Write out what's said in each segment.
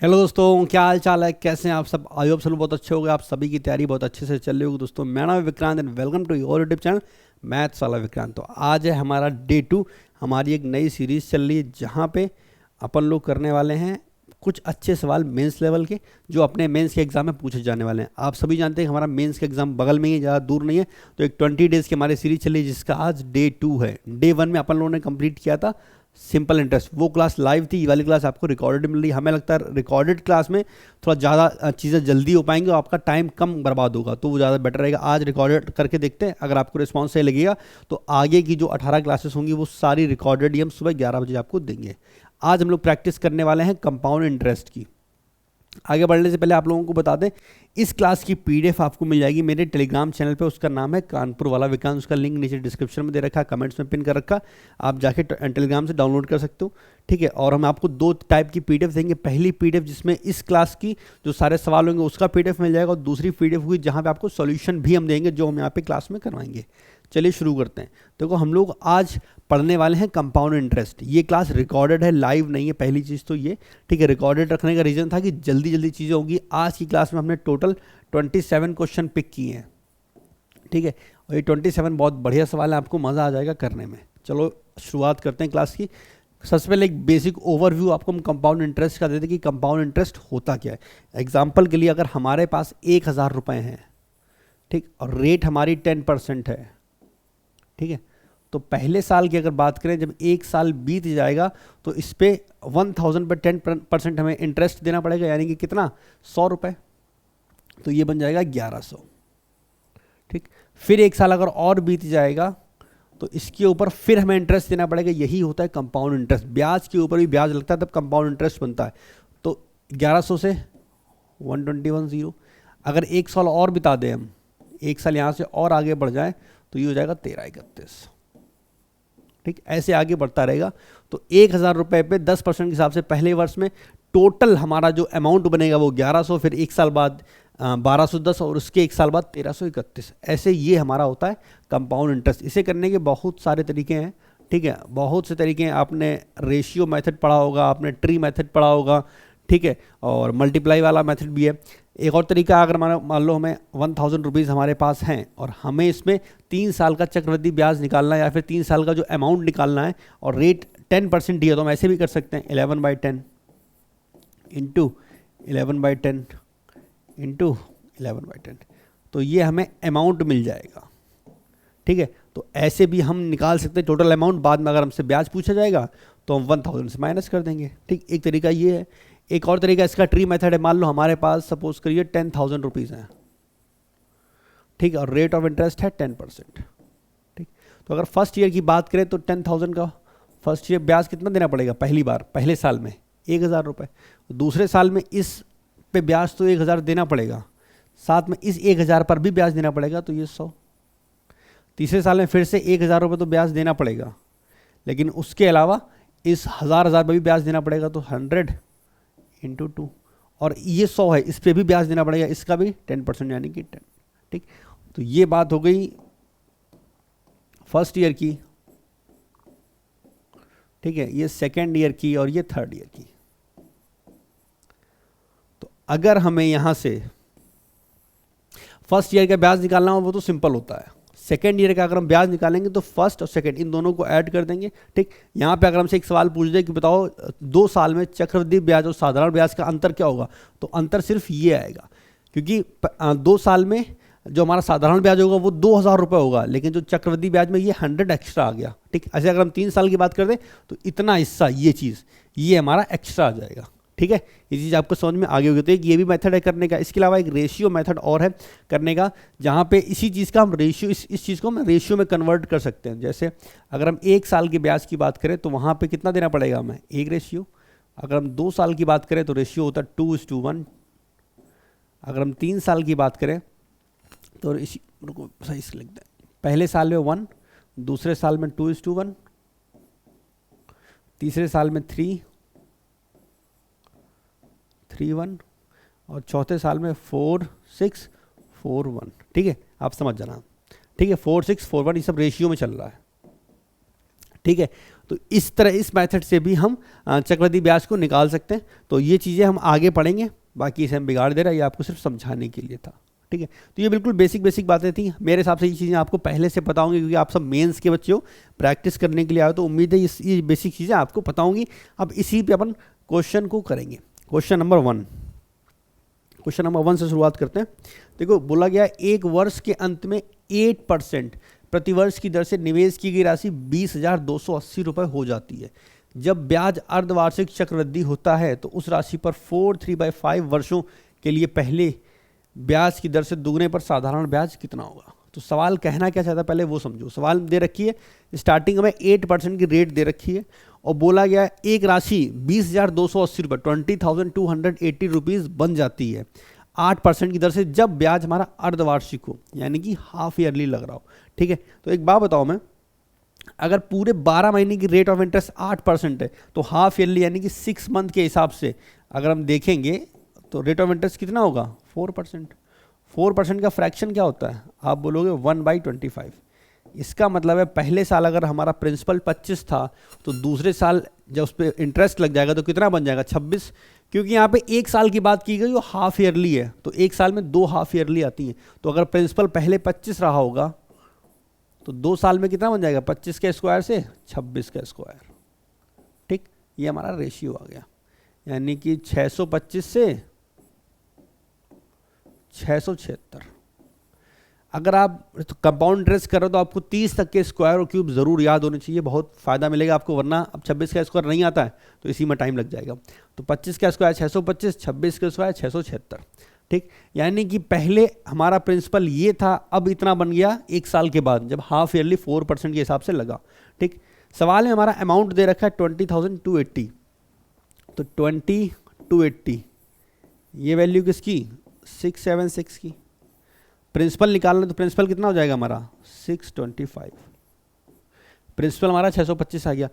Hello दोस्तों, क्या हाल चाल है? कैसे हैं आप सब? आई होप सब लोग बहुत अच्छे हो गए। आप सभी की तैयारी बहुत अच्छे से चल रही होगी। दोस्तों, मेरा नाम है Vikrant and welcome to your YouTube channel maths वाला विक्रांत। तो आज है हमारा डे 2। हमारी एक नई सीरीज़ चल रही है जहाँ पे अपन लोग करने वाले हैं कुछ अच्छे सवाल मेंस लेवल के, जो अपने मेंस के एग्जाम में पूछे जाने वाले हैं। आप सभी जानते हैं कि हमारा मेंस का एग्जाम बगल में ही, ज़्यादा दूर नहीं है। तो एक 20 डेज़ की हमारी सीरीज चली है जिसका आज डे 2 है। डे 1 में अपन लोगों ने कंप्लीट किया था सिंपल इंटरेस्ट। वो क्लास लाइव थी, ये वाली क्लास आपको रिकॉर्डेड मिल रही है। हमें लगता है रिकॉर्डेड क्लास में थोड़ा ज़्यादा चीज़ें जल्दी हो पाएंगी और आपका टाइम कम बर्बाद होगा, तो वो ज़्यादा बेटर रहेगा। आज रिकॉर्डेड करके देखते हैं, अगर आपको रिस्पॉन्स सही लगेगा तो आगे की जो 18 क्लासेस होंगी वो सारी रिकॉर्डेड ही हम सुबह 11 बजे आपको देंगे। आज हम लोग प्रैक्टिस करने वाले हैं कंपाउंड इंटरेस्ट की। आगे बढ़ने से पहले आप लोगों को बता दें, इस क्लास की पीडीएफ आपको मिल जाएगी मेरे टेलीग्राम चैनल पे। उसका नाम है कानपुर वाला विकास। उसका लिंक नीचे डिस्क्रिप्शन में दे रखा है, कमेंट्स में पिन कर रखा। आप जाके टेलीग्राम से डाउनलोड कर सकते हो, ठीक है। और हम आपको दो टाइप की पीडीएफ देंगे। पहली पीडीएफ जिसमें इस क्लास की जो सारे सवाल होंगे उसका पीडीएफ मिल जाएगा, और दूसरी पीडीएफ हुई जहाँ पे आपको सॉल्यूशन भी हम देंगे जो हम यहाँ पे क्लास में करवाएंगे। चलिए शुरू करते हैं। देखो, हम लोग आज पढ़ने वाले हैं कंपाउंड इंटरेस्ट। ये क्लास रिकॉर्डेड है, लाइव नहीं है। पहली चीज़ तो ये, ठीक है। रिकॉर्डेड रखने का रीज़न था कि जल्दी जल्दी चीज़ें होंगी। आज की क्लास में हमने टोटल 27 क्वेश्चन पिक किए हैं, ठीक है। और ये 27 बहुत बढ़िया सवाल है, आपको मज़ा आ जाएगा करने में। चलो शुरुआत करते हैं क्लास की। सबसे पहले एक बेसिक ओवरव्यू आपको हम कंपाउंड इंटरेस्ट का देते हैं कि कंपाउंड इंटरेस्ट होता क्या है। एग्जाम्पल के लिए, अगर हमारे पास 1000 रुपये हैं, ठीक, और रेट हमारी 10% है, ठीक है। तो पहले साल की अगर बात करें, जब एक साल बीत जाएगा तो इस पे 1000 पर 10% हमें इंटरेस्ट देना पड़ेगा, यानी कि कितना, 100 रुपये। तो ये बन जाएगा 1100, ठीक। फिर एक साल अगर और बीत जाएगा तो इसके ऊपर फिर हमें इंटरेस्ट देना पड़ेगा। यही होता है कंपाउंड इंटरेस्ट। ब्याज के ऊपर भी ब्याज लगता है, तब कंपाउंड इंटरेस्ट बनता है। तो 1100 से 121 अगर एक साल और बिता दें हम, एक साल यहाँ से और आगे बढ़ जाए तो ये हो जाएगा 1331, ठीक। ऐसे आगे बढ़ता रहेगा। तो 1000 रुपये पे 10% के हिसाब से पहले वर्ष में टोटल हमारा जो अमाउंट बनेगा वो 1100, फिर एक साल बाद 1210, और उसके एक साल बाद 1331। ऐसे ये हमारा होता है कंपाउंड इंटरेस्ट। इसे करने के बहुत सारे तरीके हैं, ठीक है। बहुत से तरीके हैं। आपने रेशियो मेथड पढ़ा होगा, आपने ट्री मेथड पढ़ा होगा, ठीक है, और मल्टीप्लाई वाला मेथड भी है। एक और तरीका, अगर मान लो हमें 1000 रुपीज़ हमारे पास हैं और हमें इसमें 3 साल का चक्रवृद्धि ब्याज निकालना है, या फिर 3 साल का जो अमाउंट निकालना है, और रेट 10% दिया, तो हम ऐसे भी कर सकते हैं 11/10 इंटू 11/10 इंटू 11/10। तो ये हमें अमाउंट मिल जाएगा, ठीक है। तो ऐसे भी हम निकाल सकते हैं टोटल अमाउंट। बाद में अगर हमसे ब्याज पूछा जाएगा तो हम 1000 से माइनस कर देंगे, ठीक। एक तरीका ये है। एक और तरीका इसका ट्री मेथड है। मान लो हमारे पास सपोज करिए 10,000 रुपीज़ हैं, ठीक है, और रेट ऑफ इंटरेस्ट है 10%, ठीक। तो अगर फर्स्ट ईयर की बात करें तो 10,000 का फर्स्ट ईयर ब्याज कितना देना पड़ेगा? पहली बार पहले साल में 1000 रुपये। दूसरे साल में इस पे ब्याज तो 1000 देना पड़ेगा, साथ में इस 1000 पर भी ब्याज देना पड़ेगा, तो ये 100। तीसरे साल में फिर से 1000 रुपये तो ब्याज देना पड़ेगा, लेकिन उसके अलावा इस 1000 पर भी ब्याज देना पड़ेगा, तो 100 इंटू 2। और ये 100 है, इस पर भी ब्याज देना पड़ेगा, इसका भी 10%, यानी कि 10, ठीक। तो ये बात हो गई फर्स्ट ईयर की, ठीक है। ये सेकेंड ईयर की और ये थर्ड ईयर की। तो अगर हमें यहां से फर्स्ट ईयर का ब्याज निकालना हो वो तो सिंपल होता है। सेकेंड ईयर का अगर हम ब्याज निकालेंगे तो फर्स्ट और सेकेंड इन दोनों को ऐड कर देंगे, ठीक। यहाँ पे अगर हमसे एक सवाल पूछ दे कि बताओ 2 साल में चक्रवृद्धि ब्याज और साधारण ब्याज का अंतर क्या होगा, तो अंतर सिर्फ ये आएगा, क्योंकि 2 साल में जो हमारा साधारण ब्याज होगा वो 2000 रुपये होगा, लेकिन जो चक्रवृद्धि ब्याज में ये 100 एक्स्ट्रा आ गया, ठीक। ऐसे अगर हम 3 साल की बात कर दें तो इतना हिस्सा, ये चीज़, ये हमारा एक्स्ट्रा आ जाएगा, ठीक है। ये चीज़ आपको समझ में आगे होगी। तो ये भी मेथड है करने का। इसके अलावा एक रेशियो मेथड और है करने का, जहाँ पे इसी चीज़ का हम रेशियो, इस चीज़ को हम रेशियो में कन्वर्ट कर सकते हैं। जैसे अगर हम 1 साल के ब्याज की बात करें तो वहाँ पे कितना देना पड़ेगा हमें? 1 रेशियो। अगर हम 2 साल की बात करें तो रेशियो होता है 2:1। अगर हम 3 साल की बात करें तो इसी को सही से लिखते हैं, पहले साल में 1, दूसरे साल में 2:1, तीसरे साल में 3:1, और चौथे साल में 4:6:4:1, ठीक है। आप समझ जाना, ठीक है। 4:6:4:1 ये सब रेशियो में चल रहा है, ठीक है। तो इस तरह इस मेथड से भी हम चक्रवृद्धि ब्याज को निकाल सकते हैं। तो ये चीज़ें हम आगे पढ़ेंगे, बाकी इसे हम बिगाड़ दे रहा है, ये आपको सिर्फ समझाने के लिए था, ठीक है। तो ये बिल्कुल बेसिक बेसिक बातें थी, मेरे हिसाब से ये चीज़ें आपको पहले से पता होंगी, क्योंकि आप सब मेंस के बच्चे हो, प्रैक्टिस करने के लिए आए, तो उम्मीद है ये बेसिक चीज़ें आपको पता होंगी। अब इसी पे अपन क्वेश्चन को करेंगे। क्वेश्चन नंबर 1 से शुरुआत करते हैं। देखो बोला गया एक वर्ष के अंत में 8% प्रतिवर्ष की दर से निवेश की गई राशि 20,280 रुपये हो जाती है। जब ब्याज अर्धवार्षिक चक्रवृद्धि होता है तो उस राशि पर 4/3/5 वर्षों के लिए पहले ब्याज की दर से दुगने पर साधारण ब्याज कितना होगा। तो सवाल कहना क्या चाहता है पहले वो समझो। सवाल दे रखी है, स्टार्टिंग में 8% की रेट दे रखी है और बोला गया एक राशि 20,280 रुपये 20,280 रुपीज़ बन जाती है 8% की दर से जब ब्याज हमारा अर्धवार्षिक हो, यानी कि हाफ ईयरली लग रहा हो, ठीक है। तो एक बात बताओ मैं, अगर पूरे 12 महीने की रेट ऑफ इंटरेस्ट 8% है तो हाफ ईयरली यानी कि 6 मंथ के हिसाब से अगर हम देखेंगे तो रेट ऑफ इंटरेस्ट कितना होगा 4%। 4% का फ्रैक्शन क्या होता है, आप बोलोगे 1/25। इसका मतलब है पहले साल अगर हमारा प्रिंसिपल 25 था तो दूसरे साल जब उस पर इंटरेस्ट लग जाएगा तो कितना बन जाएगा 26, क्योंकि यहाँ पे एक साल की बात की गई वो हाफ ईयरली है, तो एक साल में 2 हाफ ईयरली आती हैं। तो अगर प्रिंसिपल पहले 25 रहा होगा तो 2 साल में कितना बन जाएगा 25 के स्क्वायर से 26 का स्क्वायर, ठीक। ये हमारा रेशियो आ गया, यानी कि 625 से 676। अगर आप कंपाउंड इंटरेस्ट कर रहे हो तो आपको 30 तक के स्क्वायर और क्यूब जरूर याद होने चाहिए, बहुत फायदा मिलेगा आपको, वरना अब 26 का स्क्वायर नहीं आता है तो इसी में टाइम लग जाएगा। तो 25 का स्क्वायर 625, 26 का स्क्वायर 676, ठीक। यानी कि पहले हमारा प्रिंसिपल ये था, अब इतना बन गया एक साल के बाद जब हाफ ईयरली 4% के हिसाब से लगा, ठीक। सवाल में हमारा अमाउंट दे रखा है 20,280, तो 20,280 ये वैल्यू किसकी 676 की। प्रिंसिपल निकालना तो प्रिंसिपल कितना हो जाएगा हमारा 625, प्रिंसिपल हमारा 625 आ गया।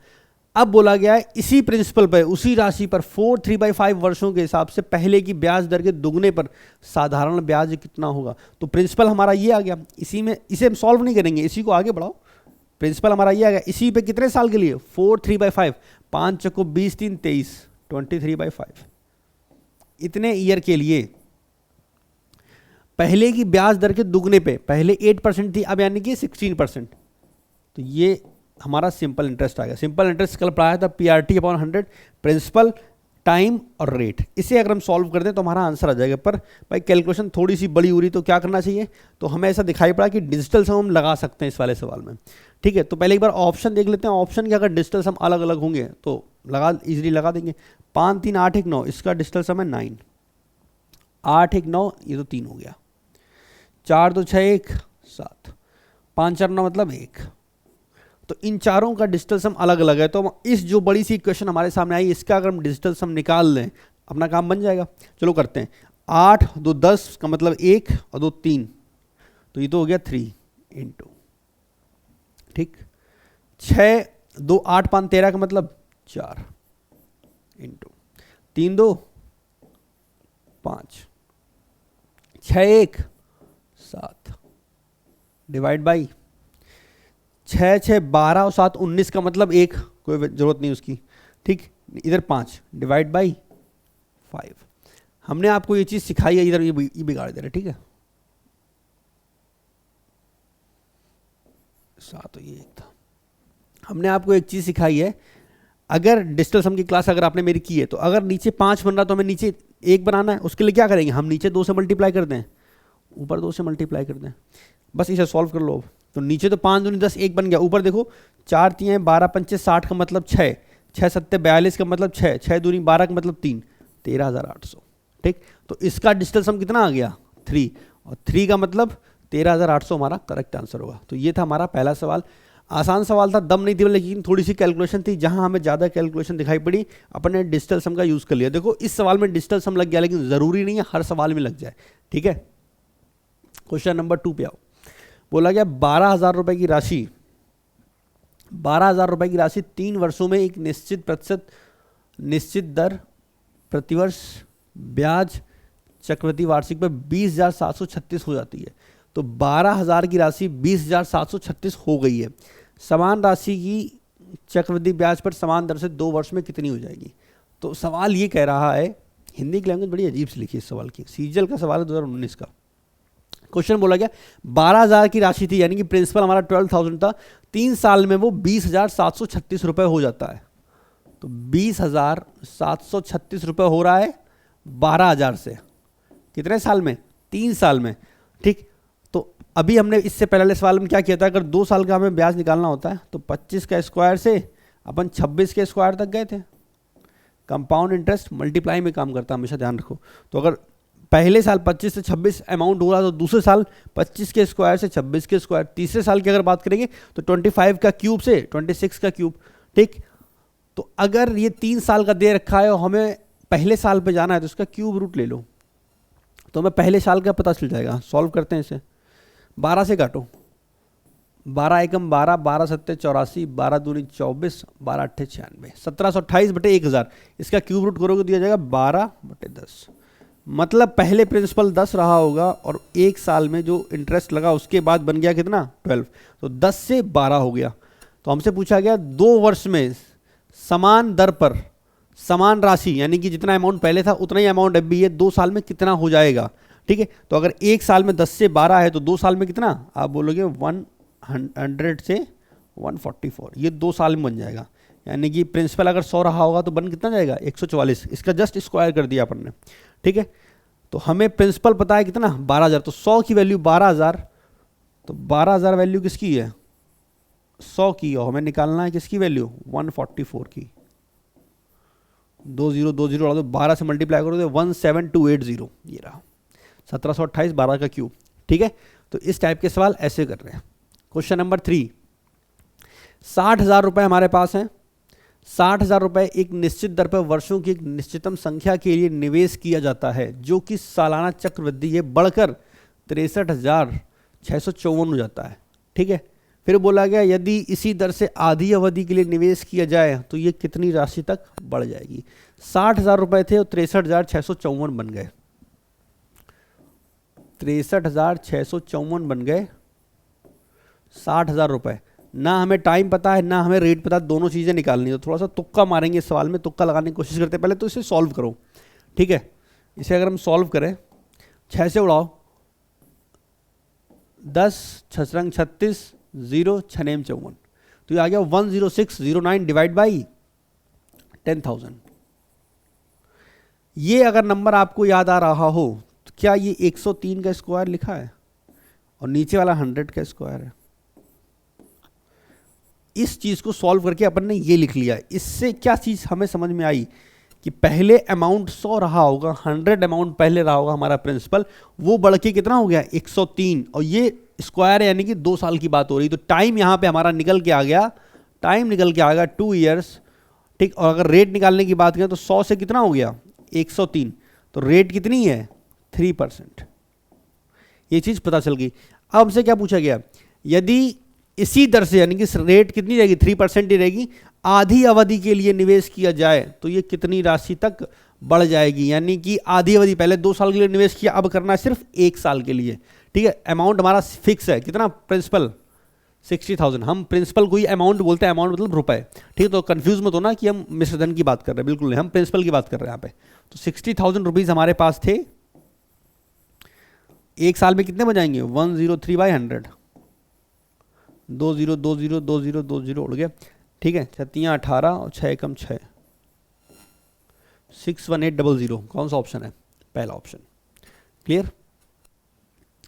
अब बोला गया है इसी प्रिंसिपल पर उसी राशि पर 4/3/5 वर्षों के हिसाब से पहले की ब्याज दर के दुगने पर साधारण ब्याज कितना होगा। तो प्रिंसिपल हमारा ये आ गया, इसी में इसे हम सॉल्व नहीं करेंगे, इसी को आगे बढ़ाओ। प्रिंसिपल हमारा ये आ गया, इसी पे कितने साल के लिए 4/3/5, 5 चक्को 20 3 23 23/5 इतने ईयर के लिए पहले की ब्याज दर के दुगने पे, पहले 8% थी अब यानी कि 16%। तो ये हमारा सिंपल इंटरेस्ट आ गया। सिंपल इंटरेस्ट कल पढ़ाया था PRT/100, प्रिंसिपल, टाइम और रेट। इसे अगर हम सॉल्व कर दें तो हमारा आंसर आ जाएगा। पर भाई कैलकुलेशन थोड़ी सी बड़ी हो रही तो क्या करना चाहिए, तो हमें ऐसा दिखाई पड़ा कि डिजिटल सम हम लगा सकते हैं इस वाले सवाल में, ठीक है। तो पहले एक बार ऑप्शन देख लेते हैं, ऑप्शन के अगर डिजिटल सम अलग अलग होंगे तो इजीली लगा देंगे। 5 3 8 1 9 इसका डिजिटल सम है 9, 8 1 9 ये तो 3 हो गया, 4 2 6 1 7, 5 4 9 मतलब 1। तो इन चारों का डिजिटल सम अलग अलग है। तो इस जो बड़ी सी इक्वेशन हमारे सामने आई इसका अगर हम डिजिटल सम निकाल लें अपना काम बन जाएगा। चलो करते हैं। 8 2 10 का मतलब 1 और 2 3, तो ये तो हो गया 3 इंटू, ठीक। 6 2 8 5 13 का मतलब 4 इंटू 3 2 5, 6 1 7 डिवाइड बाई 6 6 12 और 7 19 का मतलब 1, कोई जरूरत नहीं उसकी, ठीक। इधर 5 डिवाइड बाई 5। हमने आपको ये चीज सिखाई है, इधर ये बिगाड़ दे रहे, ठीक है। 7 ये 1 था। हमने आपको एक चीज सिखाई है, अगर डिजिटल सम की क्लास अगर आपने मेरी की है तो अगर नीचे 5 बन रहा तो हमें नीचे 1 बनाना है। उसके लिए क्या करेंगे, हम नीचे 2 से मल्टीप्लाई कर दें, ऊपर 2 से मल्टीप्लाई कर दें, बस इसे सॉल्व कर लो। तो नीचे तो 5 दूनी 10 1 बन गया, ऊपर देखो 4 3 12 5 60 का मतलब 6, 6 7 42 का मतलब 6, 6 दूनी 12 का मतलब 3, 13,800, ठीक। तो इसका डिजिटल सम कितना आ गया 3, और 3 का मतलब 13,800 हमारा करेक्ट आंसर होगा। तो ये था हमारा पहला सवाल। आसान सवाल था, दम नहीं थी लेकिन थोड़ी सी कैलकुलेशन थी, जहां हमें ज़्यादा कैलकुलेशन दिखाई पड़ी अपन ने डिजिटल सम का यूज़ कर लिया। देखो इस सवाल में डिजिटल सम लग गया, लेकिन ज़रूरी नहीं है हर सवाल में लग जाए, ठीक है। क्वेश्चन नंबर 2 पे आओ। बोला गया 12,000 रुपए की राशि 12,000 रुपए की राशि 3 वर्षों में एक निश्चित दर प्रतिवर्ष ब्याज चक्रवृद्धि वार्षिक पर 20,736 हो जाती है। तो 12,000 की राशि 20,736 हो गई है। समान राशि की चक्रवृद्धि ब्याज पर समान दर से 2 वर्ष में कितनी हो जाएगी। तो सवाल ये कह रहा है, हिंदी की लैंग्वेज बड़ी अजीब सी लिखी है इस सवाल की, सीजीएल का सवाल है 2019 का। क्वेश्चन बोला गया 12,000 की राशि थी, यानी कि प्रिंसिपल हमारा 12,000 था, 3 साल में वो 20,736 रुपये हो जाता है। तो 20,736 रुपये हो रहा है 12,000 से, कितने साल में, 3 साल में, ठीक। तो अभी हमने इससे पहले सवाल में क्या किया था, अगर 2 साल का हमें ब्याज निकालना होता है तो 25 का स्क्वायर से अपन 26 के स्क्वायर तक गए थे। कंपाउंड इंटरेस्ट मल्टीप्लाई में काम करता है, हमेशा ध्यान रखो। तो अगर पहले साल 25 से 26 अमाउंट हो रहा तो दूसरे साल 25 के स्क्वायर से 26 के स्क्वायर, तीसरे साल की अगर बात करेंगे तो 25 का क्यूब से 26 का क्यूब, ठीक। तो अगर ये 3 साल का दे रखा है और हमें पहले साल पे जाना है तो इसका क्यूब रूट ले लो, तो हमें पहले साल का पता चल जाएगा। सॉल्व करते हैं इसे, 12 से काटो, 12 एकम 12, 12 सत्ते 84, 12 दूनी 24, 12 अट्ठे 96, 1728 बटे 1000, इसका क्यूब रूट करोगे दिया जाएगा 12 बटे 10। मतलब पहले प्रिंसिपल 10 रहा होगा और 1 साल में जो इंटरेस्ट लगा उसके बाद बन गया कितना 12, तो 10 से 12 हो गया। तो हमसे पूछा गया 2 वर्ष में समान दर पर समान राशि, यानी कि जितना अमाउंट पहले था उतना ही अमाउंट अब भी है, 2 साल में कितना हो जाएगा, ठीक है। तो अगर 1 साल में 10 से 12 है तो 2 साल में कितना, आप बोलोगे 100 से 144, ये 2 साल में बन जाएगा। यानी कि प्रिंसिपल अगर 100 रहा होगा तो बन कितना जाएगा 144, इसका जस्ट स्क्वायर कर दिया अपन ने, ठीक है। तो हमें प्रिंसिपल पता है कितना 12,000, तो 100 की वैल्यू 12,000, तो 12,000 वैल्यू किसकी है 100 की, और हमें निकालना है किसकी वैल्यू 144 की। 20 वाला तो 12 से मल्टीप्लाई करो तो 17280, ये रहा 1728, 12 का क्यूब, ठीक है। तो इस टाइप के सवाल ऐसे कर रहे हैं। क्वेश्चन नंबर 3, 60,000 रुपये हमारे पास हैं। 60,000 रुपये एक निश्चित दर पर वर्षों की एक निश्चितम संख्या के लिए निवेश किया जाता है, जो कि सालाना चक्रवृद्धि ये बढ़कर 63,654 हो जाता है, ठीक है। फिर बोला गया यदि इसी दर से आधी अवधि के लिए निवेश किया जाए तो ये कितनी राशि तक बढ़ जाएगी। 60,000 रुपये थे और 63,654 बन गए, 63,654 बन गए 60,000 रुपये। ना हमें टाइम पता है ना हमें रेट पता, दोनों चीज़ें निकालनी है। तो थोड़ा सा तुक्का मारेंगे इस सवाल में, तुक्का लगाने की कोशिश करते हैं। पहले तो इसे सॉल्व करो, ठीक है। इसे अगर हम सॉल्व करें 6 से उड़ाओ, 10 6 रंग 36, 0 6 नेम 54, तो ये आ गया 10609 डिवाइड बाई 10,000। ये अगर नंबर आपको याद आ रहा हो तो क्या ये 103 का स्क्वायर लिखा है और नीचे वाला 100 का स्क्वायर है। इस चीज़ को सॉल्व करके अपन ने ये लिख लिया। इससे क्या चीज़ हमें समझ में आई कि पहले अमाउंट 100 रहा होगा, 100 अमाउंट पहले रहा होगा हमारा प्रिंसिपल, वो बढ़ के कितना हो गया 103, और ये स्क्वायर है यानी कि 2 साल की बात हो रही। तो टाइम यहाँ पे हमारा निकल के आ गया, टाइम निकल के आ गया 2 ईयर्स, ठीक। और अगर रेट निकालने की बात करें तो 100 से कितना हो गया 103, तो रेट कितनी है 3%। ये चीज़ पता चल गई। अब हमसे क्या पूछा गया, यदि इसी दर से यानी कि रेट कितनी रहेगी 3% ही रहेगी, आधी अवधि के लिए निवेश किया जाए तो ये कितनी राशि तक बढ़ जाएगी। यानी कि आधी अवधि, पहले 2 साल के लिए निवेश किया, अब करना है सिर्फ 1 साल के लिए, ठीक है। अमाउंट हमारा फिक्स है कितना, प्रिंसिपल 60,000। हम प्रिंसिपल को ही अमाउंट बोलते हैं, अमाउंट मतलब रुपए, ठीक है। तो कंफ्यूज मत होना कि हम मिश्र धन की बात कर रहे हैं, बिल्कुल नहीं, हम प्रिंसिपल की बात कर रहे हैं यहाँ पे। तो 60,000 रुपीज़ हमारे पास थे, 1 साल में कितने बन जाएंगे 103/100, 20 20 20 20 उड़ गया, ठीक है। 6 18 और 6 कम 6, 61800। कौन सा ऑप्शन है, पहला ऑप्शन। क्लियर,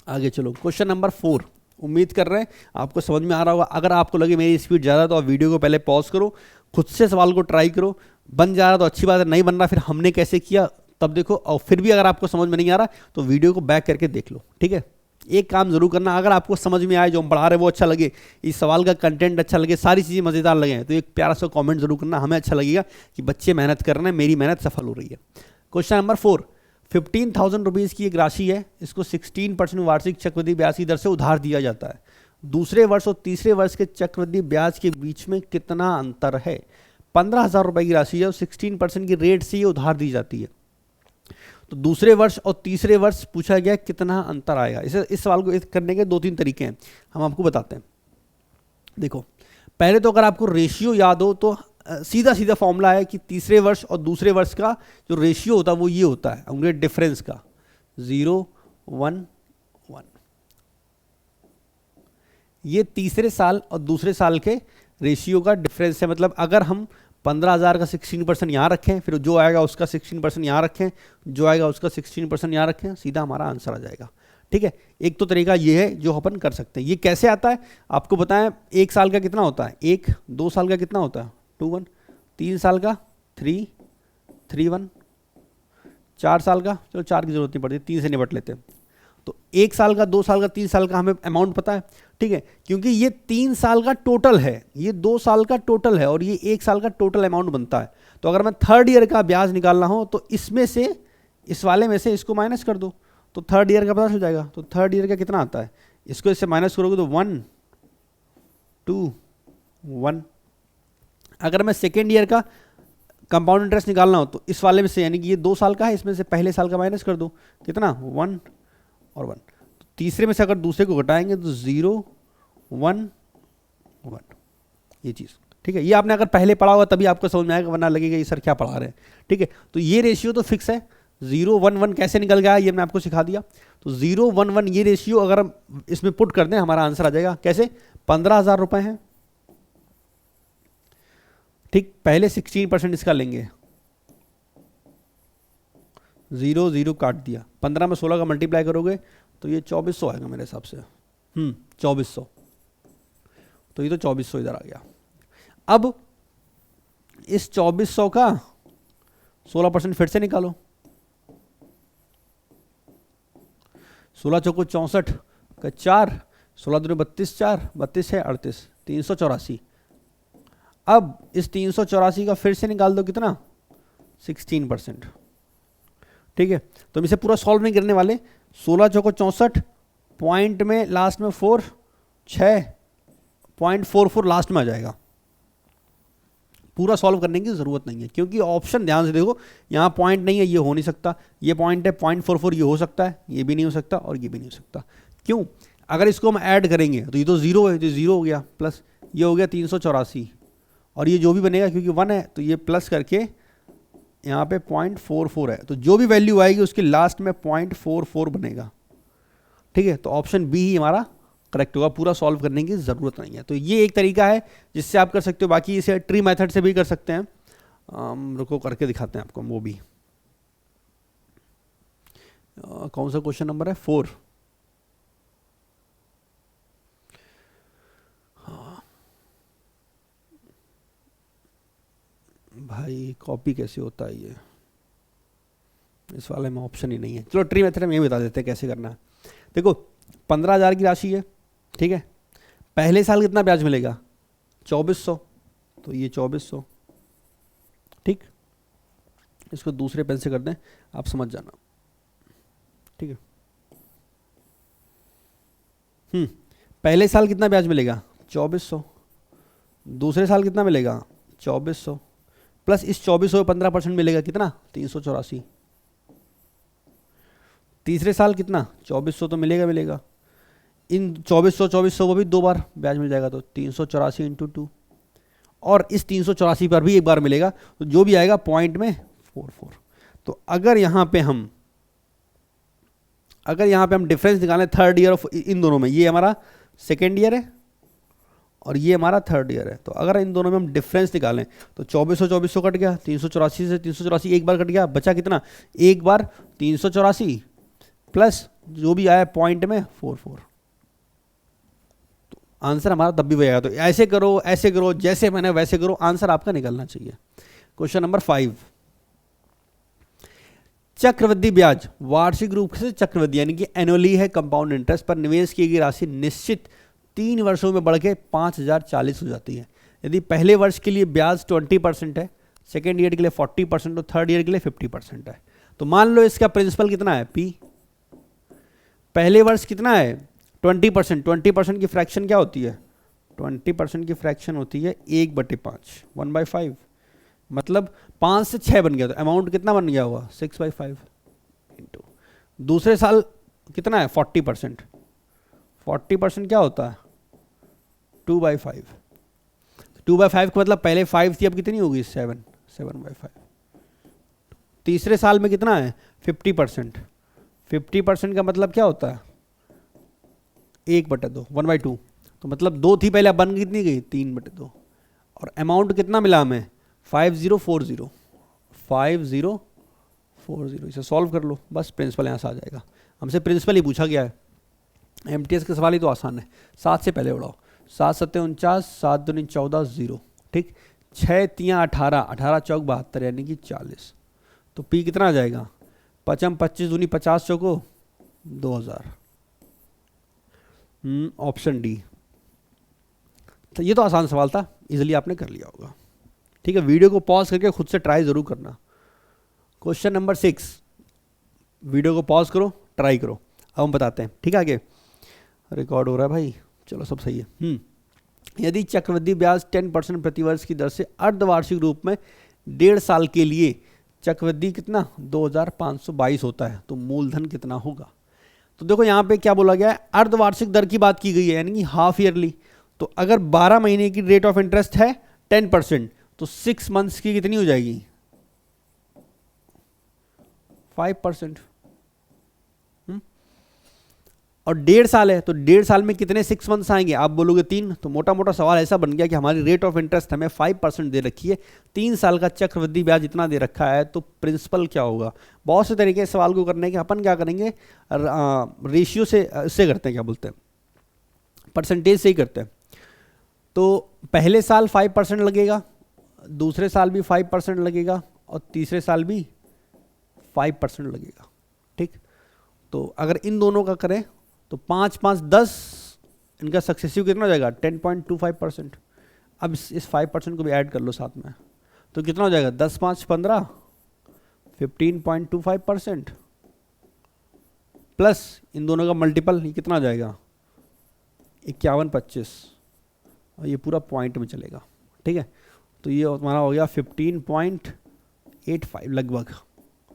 आगे चलो। क्वेश्चन नंबर 4, उम्मीद कर रहे हैं आपको समझ में आ रहा होगा। अगर आपको लगे मेरी स्पीड ज़्यादा है तो आप वीडियो को पहले पॉज करो, खुद से सवाल को ट्राई करो, बन जा रहा तो अच्छी बात है, नहीं बन रहा फिर हमने कैसे किया तब देखो, और फिर भी अगर आपको समझ में नहीं आ रहा तो वीडियो को बैक करके देख लो, ठीक है। एक काम जरूर करना, अगर आपको समझ में आए, जो हम पढ़ा रहे वो अच्छा लगे, इस सवाल का कंटेंट अच्छा लगे, सारी चीज़ें मज़ेदार लगे, तो एक प्यारा सा कमेंट जरूर करना, हमें अच्छा लगेगा कि बच्चे मेहनत कर रहे हैं, मेरी मेहनत सफल हो रही है। क्वेश्चन नंबर 4, 15,000 रुपीज़ की एक राशि है, इसको 16% वार्षिक चक्रवृद्धि ब्याज की दर से उधार दिया जाता है। दूसरे वर्ष और तीसरे वर्ष के चक्रवृद्धि ब्याज के बीच में कितना अंतर है। 15,000 रुपये की राशि है और 16% की रेट से ये उधार दी जाती है। तो दूसरे वर्ष और तीसरे वर्ष पूछा गया कितना अंतर आएगा। इस सवाल को करने के 2-3 तरीके हैं, हम आपको बताते हैं। देखो, पहले तो अगर आपको रेशियो याद हो तो सीधा सीधा फॉर्मूला है कि तीसरे वर्ष और दूसरे वर्ष का जो रेशियो होता है वो ये होता है उनके डिफरेंस का 0-1-1। ये तीसरे साल और दूसरे साल के रेशियो का डिफरेंस है। मतलब अगर हम 15,000 का 16% यहाँ रखें, फिर जो आएगा उसका 16% यहाँ रखें, जो आएगा उसका 16% यहाँ रखें, सीधा हमारा आंसर आ जाएगा। ठीक है, एक तो तरीका ये है जो अपन कर सकते हैं। ये कैसे आता है आपको बताएं। 1 साल का कितना होता है 1, 2 साल का कितना होता है 2-1, 3 साल का 3-1, 4 साल का चलो 4 की जरूरत नहीं पड़ती, 3 से निपट लेते हैं। तो 1 साल का 2 साल का 3 साल का हमें अमाउंट पता है। ठीक है, क्योंकि ये 3 साल का टोटल है, ये 2 साल का टोटल है और ये 1 साल का टोटल अमाउंट बनता है। तो अगर मैं थर्ड ईयर का ब्याज निकालना हो तो इसमें से, इस वाले में से इसको माइनस कर दो तो थर्ड ईयर का पता चल जाएगा। तो थर्ड ईयर का कितना आता है, इसको इससे माइनस करोगे तो 1-2-1। अगर मैं सेकेंड ईयर का कंपाउंड इंटरेस्ट निकालना हो तो इस वाले में से, यानी कि ये 2 साल का है, इसमें से पहले साल का माइनस कर दो, कितना 1 और 1। तो तीसरे में से अगर दूसरे को घटाएंगे तो 0-1-1 ये चीज़। ठीक है, ये आपने अगर पहले पढ़ा होगा तभी आपको समझ में आएगा, वरना लगेगा ये सर क्या पढ़ा रहे हैं। ठीक है, तो ये रेशियो तो फिक्स है। 0-1-1 कैसे निकल गया ये मैं आपको सिखा दिया। तो 0-1-1 ये रेशियो अगर हम इसमें पुट कर दें हमारा आंसर आ जाएगा। कैसे, 15,000 रुपए हैं। ठीक, पहले 16% इसका लेंगे, 0 काट दिया, 15 में 16 का मल्टीप्लाई करोगे तो ये 2400 आएगा मेरे हिसाब से। 2400, तो ये तो 2400 इधर आ गया। अब इस 2400 का 16% फिर से निकालो। 16 चौको 64 का 4, 16 दूनी 32, 4 32 है 38, 384। अब इस 384 का फिर से निकाल दो, कितना 16%। ठीक है, तो हम इसे पूरा सॉल्व नहीं करने वाले। 16 चौको 64, पॉइंट में लास्ट में 4, 6.44 लास्ट में आ जाएगा। पूरा सॉल्व करने की ज़रूरत नहीं है, क्योंकि ऑप्शन ध्यान से देखो, यहाँ पॉइंट नहीं है, ये हो नहीं सकता, ये पॉइंट है 0.44, ये हो सकता है, ये भी नहीं हो सकता और ये भी नहीं हो सकता। क्यों, अगर इसको हम ऐड करेंगे तो ये तो 0 है, तो 0 हो गया, प्लस ये हो गया 384, और ये जो भी बनेगा क्योंकि 1 है तो ये प्लस करके यहाँ पे 0.44 है, तो जो भी वैल्यू आएगी उसके लास्ट में 0.44 बनेगा। ठीक है, तो ऑप्शन बी ही हमारा करेक्ट होगा। पूरा सॉल्व करने की ज़रूरत नहीं है। तो ये एक तरीका है जिससे आप कर सकते हो। बाकी इसे ट्री मेथड से भी कर सकते हैं। रुको करके दिखाते हैं आपको वो भी। कौन सा क्वेश्चन नंबर है 4। भाई कॉपी कैसे होता है ये, इस वाले में ऑप्शन ही नहीं है। चलो ट्री मेथड में ये बता देते हैं कैसे करना है। देखो 15,000 की राशि है। ठीक है, पहले साल कितना ब्याज मिलेगा 2400, तो ये 2400। ठीक, इसको दूसरे पेन से कर दें, आप समझ जाना। ठीक है, पहले साल कितना ब्याज मिलेगा 2400, दूसरे साल कितना मिलेगा 2400, प्लस इस 2400 में 15% मिलेगा, कितना 384। तीसरे साल कितना 2400 तो मिलेगा, इन 2400 को भी 2 बार ब्याज मिल जाएगा, तो 384 × 2, और इस 384 पर भी 1 बार मिलेगा, तो जो भी आएगा पॉइंट में 44। तो अगर यहाँ पे हम डिफरेंस निकालें थर्ड ईयर ऑफ इन दोनों में, ये हमारा सेकेंड ईयर है और ये हमारा थर्ड ईयर है, तो अगर इन दोनों में हम डिफरेंस निकालें तो 2400 कट गया, 384 से 384 एक बार कट गया, बचा कितना, एक बार 384 प्लस जो भी आया पॉइंट में 44। तो आंसर हमारा तब भी वही आएगा। तो ऐसे करो जैसे मैंने वैसे करो, आंसर आपका निकलना चाहिए। क्वेश्चन नंबर 5, चक्रवृद्धि ब्याज वार्षिक रूप से चक्रवृद्धि यानी कि एनुअली है कंपाउंड इंटरेस्ट पर निवेश की गई राशि निश्चित 3 वर्षों में बढ़ के 5040 हो जाती है। यदि पहले वर्ष के लिए ब्याज 20% है, सेकेंड ईयर के लिए 40% और थर्ड ईयर के लिए 50% है, तो मान लो इसका प्रिंसिपल कितना है P। पहले वर्ष कितना है 20%, 20% की फ्रैक्शन क्या होती है, 20% की फ्रैक्शन होती है 1/5, 1/5, मतलब 5 से 6 बन गया, तो अमाउंट कितना बन गया हुआ 6/5 इंटू। दूसरे साल कितना है 40%, 40% क्या होता है 2/5, 2/5 का मतलब पहले 5 थी, अब कितनी होगी 7, 7/5। तीसरे साल में कितना है 50%। 50% का मतलब क्या होता है 1/2, 1/2। तो मतलब 2 थी पहले, अब बन कितनी गई 3/2। और अमाउंट कितना मिला हमें 5040, 5040। इसे सॉल्व कर लो, बस प्रिंसिपल यहाँ से आ जाएगा। हमसे प्रिंसिपल ही पूछा गया है, एमटीएस के सवाल ही तो आसान है। 7 से पहले उड़ाओ, 7 7 49, 7 2 14, 0। ठीक, 6 3 18, 18 चौक 72 यानी कि 40। तो पी कितना आ जाएगा 5 25 दूनी 50 चौको 2000। Option D. तो ये तो आसान सवाल था, इजीली आपने कर लिया होगा। ठीक है, वीडियो को पॉज करके खुद से ट्राई जरूर करना। क्वेश्चन नंबर 6, वीडियो को पॉज करो, ट्राई करो। अब हम बताते हैं। ठीक है, आगे रिकॉर्ड हो रहा है भाई, चलो सब सही है। यदि चक्रवृद्धि ब्याज 10% प्रतिवर्ष की दर से अर्धवार्षिक रूप में 1.5 साल के लिए चक्रवृद्धि कितना 2522 होता है, तो मूलधन कितना होगा। तो देखो यहाँ पे क्या बोला गया है, अर्धवार्षिक दर की बात की गई है, यानी कि हाफ ईयरली। तो अगर 12 महीने की रेट ऑफ इंटरेस्ट है 10%, तो 6 मंथ्स की कितनी हो जाएगी 5%। और 1.5 साल है, तो 1.5 साल में कितने 6 मंथ्स आएंगे, आप बोलोगे 3। तो मोटा मोटा सवाल ऐसा बन गया कि हमारी रेट ऑफ इंटरेस्ट हमें 5% दे रखी है, 3 साल का चक्रवृद्धि ब्याज इतना दे रखा है, तो प्रिंसिपल क्या होगा। बहुत से तरीके सवाल को करने के, अपन क्या करेंगे रेशियो से करते हैं, क्या बोलते हैं परसेंटेज से ही करते हैं। तो पहले साल 5% लगेगा, दूसरे साल भी 5% लगेगा, और तीसरे साल भी 5% लगेगा। ठीक, तो अगर इन दोनों का करें तो 5 5 10, इनका सक्सेसिव कितना हो जाएगा 10.25%। अब इस 5% को भी ऐड कर लो साथ में, तो कितना हो जाएगा 10 5 15, 15.25% प्लस इन दोनों का मल्टीपल, ये कितना हो जाएगा 51 25, और ये पूरा पॉइंट में चलेगा। ठीक है, तो ये हमारा हो गया 15.85,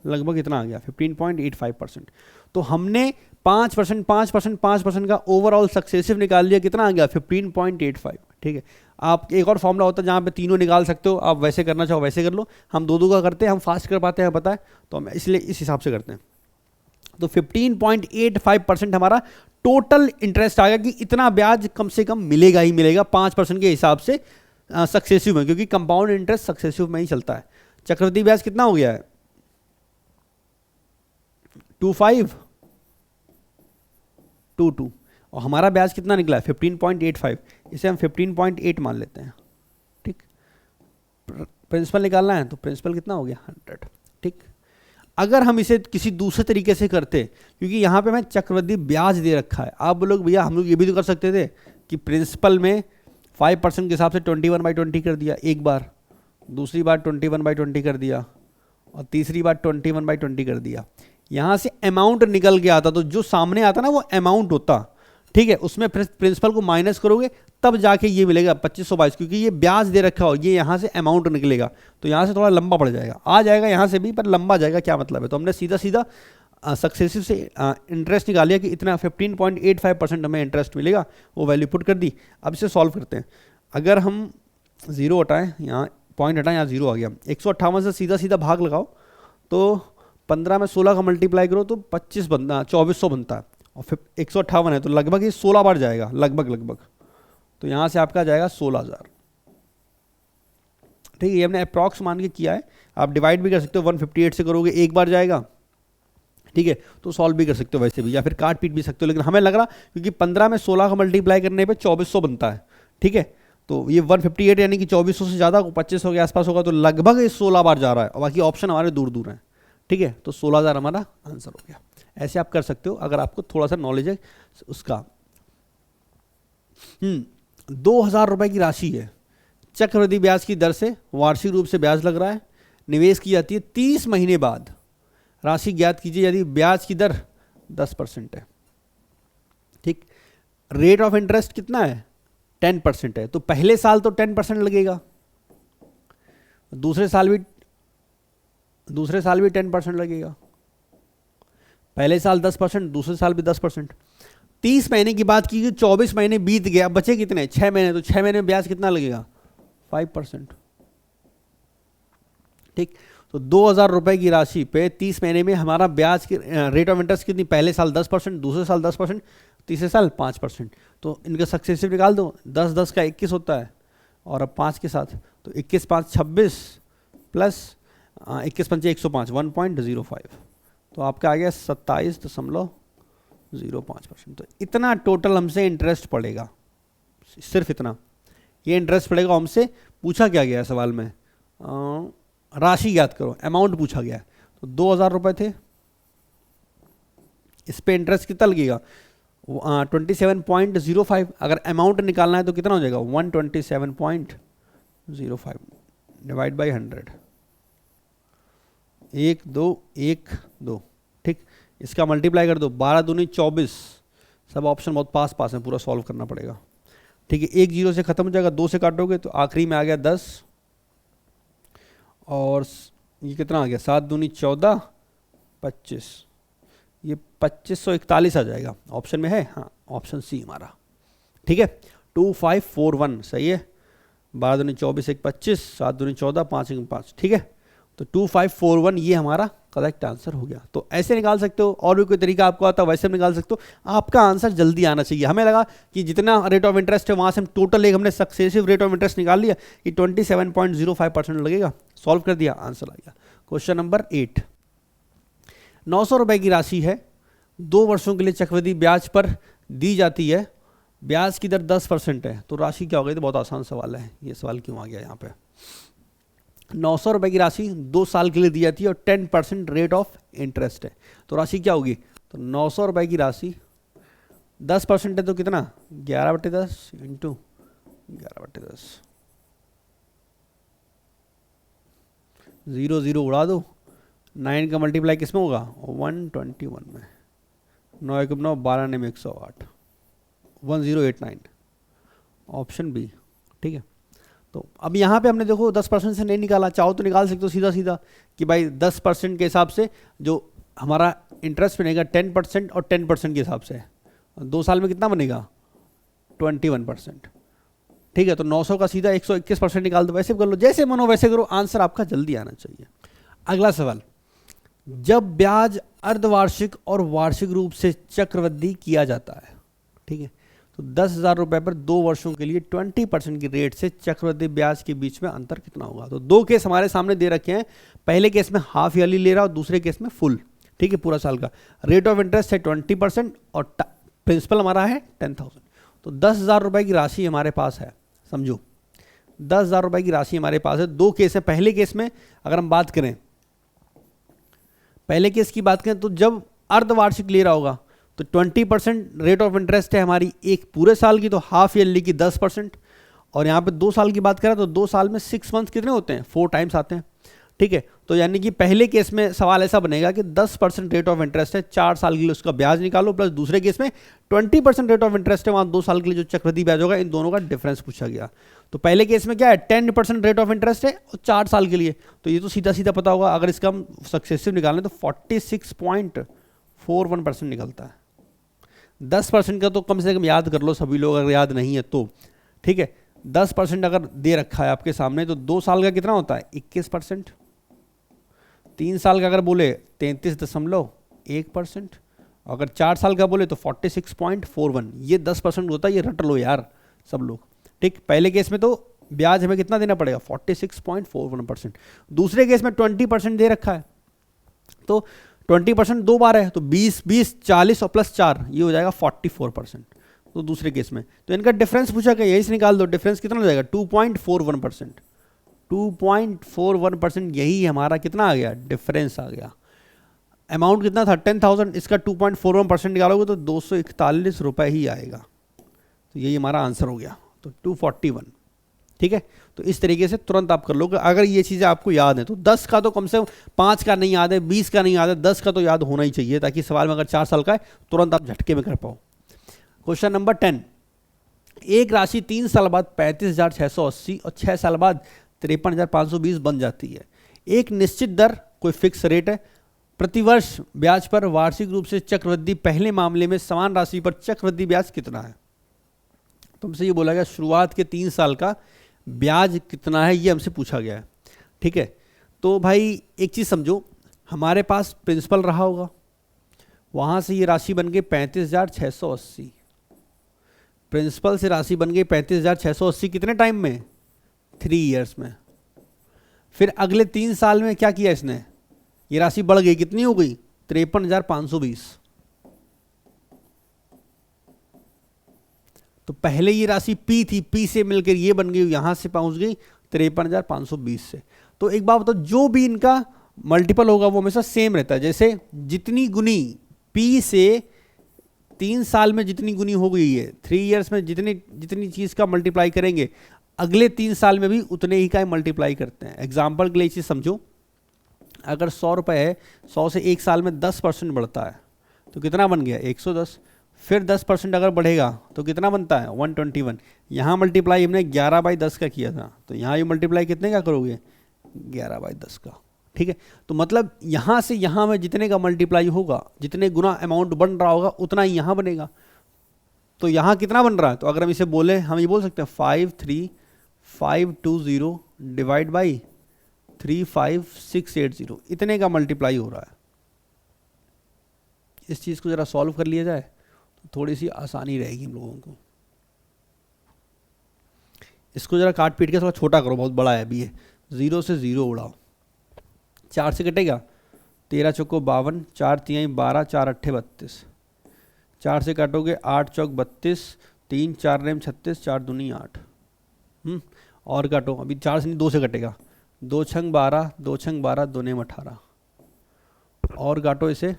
लगभग इतना आ गया 15.85%। तो हमने 5% 5% 5% का ओवरऑल सक्सेसिव निकाल लिया, कितना आ गया 15.85। ठीक है, आप एक और फॉर्मूला होता है जहाँ पे तीनों निकाल सकते हो, आप वैसे करना चाहो वैसे कर लो। हम दो का करते हैं, हम फास्ट कर पाते हैं पता है, तो हम इसलिए इस हिसाब से करते हैं। तो 15.85% हमारा टोटल इंटरेस्ट आ गया कि इतना ब्याज कम से कम मिलेगा ही मिलेगा 5% के हिसाब से सक्सेसिव में, क्योंकि कंपाउंड इंटरेस्ट सक्सेसिव में ही चलता है। चक्रवृद्धि ब्याज कितना हो गया है 2522, और हमारा ब्याज कितना निकला है 15.85, इसे हम 15.8 मान लेते हैं। ठीक, प्रिंसिपल निकालना है, तो प्रिंसिपल कितना हो गया 100। ठीक, अगर हम इसे किसी दूसरे तरीके से करते, क्योंकि यहाँ पे हमें चक्रवृद्धि ब्याज दे रखा है, आप बोलोगे भैया हम लोग ये भी तो कर सकते थे कि प्रिंसिपल में 5% के हिसाब से 21/20 कर दिया एक बार, दूसरी बार 21/20 कर दिया, और तीसरी बार 21/20 कर दिया। यहाँ से अमाउंट निकल के आता, तो जो सामने आता ना वो अमाउंट होता। ठीक है, उसमें प्रिंसिपल को माइनस करोगे तब जाके ये मिलेगा 2522, क्योंकि ये ब्याज दे रखा हो, ये यहाँ से अमाउंट निकलेगा। तो यहाँ से थोड़ा लंबा पड़ जाएगा, आ जाएगा यहाँ से भी, पर लंबा जाएगा। क्या मतलब है, तो हमने सीधा सीधा सक्सेसिव से इंटरेस्ट निकाल लिया कि इतना 15.85% हमें इंटरेस्ट मिलेगा, वो वैल्यू पुट कर दी। अब इसे सॉल्व करते हैं। अगर हम 0 हटाएं, यहाँ पॉइंट हटाएं, यहाँ 0 आ गया, 158 से सीधा सीधा भाग लगाओ, तो 15 में 16 का मल्टीप्लाई करो तो 2400 बनता है, और फिर 158 है तो लगभग ये 16 बार जाएगा, लगभग। तो यहाँ से आपका जाएगा 16000। ठीक है, ये हमने अप्रॉक्स मान के किया है, आप डिवाइड भी कर सकते हो, 158 से करोगे एक बार जाएगा। ठीक है, तो सॉल्व भी कर सकते हो वैसे भी, या फिर काट पीट भी सकते हो, लेकिन हमें लग रहा क्योंकि 15 में 16 का मल्टीप्लाई करने पे 2400 बनता है। ठीक है, तो ये 158 यानी कि 2400 से ज़्यादा 2500 के आसपास होगा, तो लगभग ये 16 बार जा रहा है, और बाकी ऑप्शन हमारे दूर दूर हैं। ठीक है, तो 16000 हमारा आंसर हो गया। ऐसे आप कर सकते हो अगर आपको थोड़ा सा नॉलेज है उसका। 2000 रुपए की राशि है, चक्रवृद्धि ब्याज की दर से वार्षिक रूप से ब्याज लग रहा है, निवेश की जाती है 30 महीने बाद। राशि ज्ञात कीजिए यदि ब्याज की दर 10% है। ठीक, रेट ऑफ इंटरेस्ट कितना है 10% है, तो पहले साल तो 10% लगेगा, दूसरे साल भी 10% लगेगा। पहले साल 10%, दूसरे साल भी 10%। 30 महीने की बात की, 24 महीने बीत गया, बचे कितने 6 महीने, तो 6 महीने में ब्याज कितना लगेगा 5%। ठीक, तो 2,000 रुपए की राशि पे 30 महीने में हमारा ब्याज की रेट ऑफ इंटरेस्ट कितनी, पहले साल 10%, दूसरे साल 10%, तीसरे साल 5%। तो इनका सक्सेसिव निकाल दो, 10 10 का 21 होता है और अब 5 के साथ, तो 21 5 26 प्लस 21 पंचे 105 1.05, तो आपका आ गया 27.05%। तो इतना टोटल हमसे इंटरेस्ट पड़ेगा, सिर्फ इतना ये इंटरेस्ट पड़ेगा। हमसे पूछा क्या गया है सवाल में, राशि याद करो, अमाउंट पूछा गया है। तो 2,000 रुपए थे, इस पे इंटरेस्ट कितना लगेगा 27.05। अगर अमाउंट निकालना है तो कितना हो जाएगा 127.05 डिवाइड बाई 100, 1 2 1 2। ठीक, इसका मल्टीप्लाई कर दो, 12 दूनी 24। सब ऑप्शन बहुत पास पास है, पूरा सॉल्व करना पड़ेगा। ठीक है, 1 0 से खत्म हो जाएगा, 2 से काटोगे तो आखिरी में आ गया 10, और ये कितना आ गया 7 दूनी 14 25, ये 2541 आ जाएगा। ऑप्शन में है, हाँ ऑप्शन सी हमारा। ठीक है, 2541 सही है। 12 दूनी 24 1 25, 7 दूनी 14 5 1 5। ठीक है, तो 2541 ये हमारा करेक्ट आंसर हो गया। तो ऐसे निकाल सकते हो, और भी कोई तरीका आपको आता है वैसे भी निकाल सकते हो। आपका आंसर जल्दी आना चाहिए। हमें लगा कि जितना रेट ऑफ इंटरेस्ट है वहाँ से हम टोटल एक हमने सक्सेसिव रेट ऑफ इंटरेस्ट निकाल लिया कि 27.05% लगेगा, सॉल्व कर दिया, आंसर आ गया। क्वेश्चन नंबर 8, 900 रुपए की राशि है, 2 वर्षों के लिए चक्रवृद्धि ब्याज पर दी जाती है, ब्याज की दर 10% है, तो राशि क्या हो गई। तो बहुत आसान सवाल है, ये सवाल क्यों आ गया यहाँ पे। 900 रुपए की राशि 2 साल के लिए दी जाती है और 10% रेट ऑफ इंटरेस्ट है, तो राशि क्या होगी। तो 900 रुपए की राशि 10% है तो कितना 11/10 इंटू 11/10, 0 0 उड़ा दो, 9 का मल्टीप्लाई किस में होगा 121 में, 9 1 9 12 ने 108, 1089, ऑप्शन बी। ठीक है, तो अब यहाँ पे हमने देखो 10% से नहीं निकाला, चाहो तो निकाल सकते हो सीधा सीधा कि भाई 10% के हिसाब से जो हमारा इंटरेस्ट बनेगा 10% और 10% के हिसाब से 2 साल में कितना बनेगा 21%। ठीक है, तो 900 का सीधा 121% निकाल दो, वैसे कर लो, जैसे मनो वैसे करो, आंसर आपका जल्दी आना चाहिए। अगला सवाल, जब ब्याज अर्धवार्षिक और वार्षिक रूप से चक्रवृद्धि किया जाता है, ठीक है, तो 10,000 रुपए पर 2 वर्षों के लिए 20% की रेट से चक्रवृद्धि ब्याज के बीच में अंतर कितना होगा। तो 2 केस हमारे सामने दे रखे हैं, पहले केस में हाफ ईयरली ले रहा और दूसरे केस में फुल। ठीक है, पूरा साल का रेट ऑफ इंटरेस्ट है 20% और प्रिंसिपल हमारा है 10,000। तो 10,000 रुपए की राशि हमारे पास है, समझो 10,000 रुपए की राशि हमारे पास है। 2 केस है, पहले केस में अगर हम बात करें, पहले केस की बात करें तो जब अर्धवार्षिक ले रहा होगा तो 20% रेट ऑफ इंटरेस्ट है हमारी एक पूरे साल की, तो हाफ ईयरली की 10%, और यहाँ पे 2 साल की बात करें तो 2 साल में 6 मंथ कितने होते हैं 4 टाइम्स आते हैं। ठीक है, तो यानी कि पहले केस में सवाल ऐसा बनेगा कि 10% रेट ऑफ इंटरेस्ट है, 4 साल के लिए उसका ब्याज निकालो, प्लस दूसरे केस में 20% रेट ऑफ इंटरेस्ट है, वहाँ 2 साल के लिए जो चक्रवृद्धि ब्याज होगा, इन दोनों का डिफरेंस पूछा गया। तो पहले केस में क्या है 10% रेट ऑफ इंटरेस्ट है और 4 साल के लिए, तो ये तो सीधा सीधा पता होगा। अगर इसका हम सक्सेसिव निकालें तो 46.41% निकलता है। 10% का तो कम से कम याद कर लो सभी लोग, अगर याद नहीं है तो। ठीक है, 10% अगर दे रखा है आपके सामने तो 2 साल का कितना होता है 21%, 3 साल का अगर बोले 33.1%, अगर 4 साल का बोले तो 46.41, ये 10% होता है, ये रट लो यार सब लोग। ठीक, पहले केस में तो ब्याज हमें कितना देना पड़ेगा 46.41%, दूसरे केस में 20% दे रखा है, तो 20% 2 बार है तो 20 20 40 और प्लस 4 ये हो जाएगा 44%। तो दूसरे केस में तो इनका डिफरेंस पूछा गया, यही से निकाल दो, डिफरेंस कितना हो जाएगा 2.41%, 2.41% यही हमारा कितना आ गया डिफरेंस आ गया। अमाउंट कितना था 10,000, इसका 2.41% निकालोगे तो 241 रुपए ही आएगा, तो यही हमारा आंसर हो गया, तो 241। ठीक है, तो इस तरीके से तुरंत आप कर लो, अगर ये चीज़ें आपको याद है तो 10 का तो कम से कम 5 का नहीं याद है, 20 का नहीं याद है, 10 का तो याद होना ही चाहिए, ताकि सवाल में अगर 4 साल का है तुरंत आप झटके में कर पाओ। क्वेश्चन नंबर 10, एक राशि 3 साल बाद 35,680 और 6 साल बाद 53,520 बन जाती है। एक निश्चित दर कोई फिक्स रेट है, प्रतिवर्ष ब्याज पर वार्षिक रूप से चक्रवृद्धि, पहले मामले में समान राशि पर चक्रवृद्धि ब्याज कितना है। तुमसे ये बोला गया शुरुआत के 3 साल का ब्याज कितना है ये हमसे पूछा गया है, ठीक है। तो भाई एक चीज़ समझो, हमारे पास प्रिंसिपल रहा होगा, वहाँ से ये राशि बन गई 35,680, प्रिंसिपल से राशि बन गई 35,680 कितने टाइम में? 3 ईयर्स में। फिर अगले 3 साल में क्या किया इसने, ये राशि बढ़ गई, कितनी हो गई? 53,520। तो पहले ये राशि P थी, P से मिलकर ये बन गई, यहां से पहुंच गई 53,520 से। तो एक बात बताओ, जो भी इनका मल्टीपल होगा वो हमेशा सेम रहता है। जैसे जितनी गुनी P से 3 साल में जितनी गुनी हो गई है, 3 ईयर्स में जितनी चीज़ का मल्टीप्लाई करेंगे, अगले 3 साल में भी उतने ही का मल्टीप्लाई करते हैं। एग्जाम्पल के लिए चीज़ समझो, अगर 100 रुपये है, 100 से 1 साल में 10% बढ़ता है तो कितना बन गया? 110। फिर 10% अगर बढ़ेगा तो कितना बनता है? 121। यहाँ मल्टीप्लाई हमने 11/10 का किया था, तो यहाँ ये मल्टीप्लाई कितने का करोगे? 11/10 का, ठीक है। तो मतलब यहाँ से यहाँ में जितने का मल्टीप्लाई होगा, जितने गुना अमाउंट बन रहा होगा, उतना ही यहाँ बनेगा। तो यहाँ कितना बन रहा है? तो अगर हम इसे बोले, हम ये बोल सकते हैं 53,520 डिवाइड बाई 35680, इतने का मल्टीप्लाई हो रहा है। इस चीज़ को ज़रा सॉल्व कर लिया जाए तो थोड़ी सी आसानी रहेगी हम लोगों को। इसको ज़रा काट पीट के थोड़ा छोटा करो, बहुत बड़ा है अभी ये। 0 से 0 उड़ाओ, 4 से कटेगा, 13 चौको 52, 4 तिहाई 12, 4 अट्ठे 32, 4 से काटोगे 8 चौक 32, 3 4 रेम 36, 4 दूनी 8। और काटो, अभी 4 से 2 से कटेगा, 2 छंग 12, 2 छंग 12, 2 नेम 18। और काटो इसे,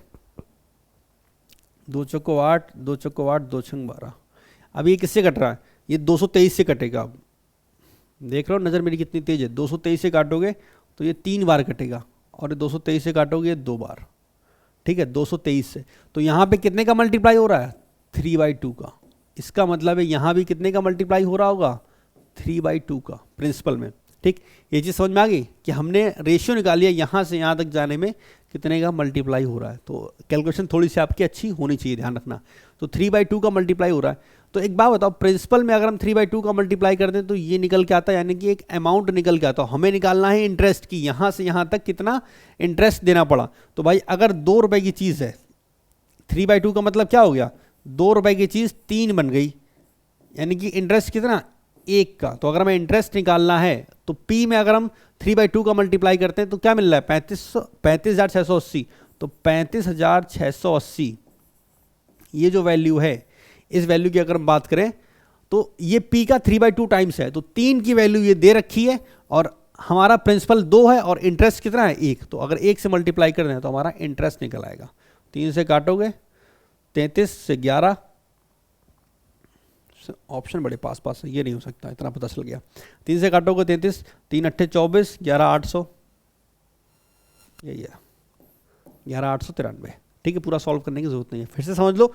2 चौको 8, 2 चौको 8, 2 छंग 12। अब ये किससे कट रहा है? ये 223 से कटेगा। अब देख रहे हो नज़र मेरी कितनी तेज है। 223 से काटोगे तो ये 3 बार कटेगा, और 223 से काटोगे 2 बार, ठीक है। 223 से, तो यहाँ पे कितने का मल्टीप्लाई हो रहा है? 3/2 का। इसका मतलब है यहाँ भी कितने का मल्टीप्लाई हो रहा होगा? 3/2 का, प्रिंसिपल में, ठीक। ये चीज़ समझ में आ गई कि हमने रेशियो निकाली है यहाँ से यहाँ तक जाने में कितने का मल्टीप्लाई हो रहा है। तो कैलकुलेशन थोड़ी सी आपकी अच्छी होनी चाहिए, ध्यान रखना। तो 3/2 का मल्टीप्लाई हो रहा है। तो एक बात बताओ, प्रिंसिपल में अगर हम 3/2 का मल्टीप्लाई कर दें तो ये निकल के आता है, यानी कि एक अमाउंट निकल के आता है। हमें निकालना है इंटरेस्ट की, यहाँ से यहाँ तक कितना इंटरेस्ट देना पड़ा। तो भाई अगर 2 रुपये की चीज़ है, 3/2 का मतलब क्या हो गया? 2 रुपये की चीज़ 3 बन गई, यानी कि इंटरेस्ट कितना? 1 का। तो अगर हमें इंटरेस्ट निकालना है तो P में अगर हम 3/2 का मल्टीप्लाई करते हैं तो क्या मिल रहा है? 35,680। तो 35,680 ये जो वैल्यू है, इस वैल्यू की अगर हम बात करें तो ये P का 3/2 टाइम्स है। तो 3 की वैल्यू ये दे रखी है, और हमारा प्रिंसिपल 2 है और इंटरेस्ट कितना है? 1। तो अगर 1 से मल्टीप्लाई कर दें तो हमारा इंटरेस्ट निकल आएगा। 3 से काटोगे 33 से 11, ऑप्शन बड़े पास पास है, ये नहीं हो सकता, इतना पता चल गया। 3 से काटोगे 33, 3 अट्ठे 24, 11 800, यही है 11,893, ठीक है। पूरा सॉल्व करने की जरूरत नहीं है, फिर से समझ लो।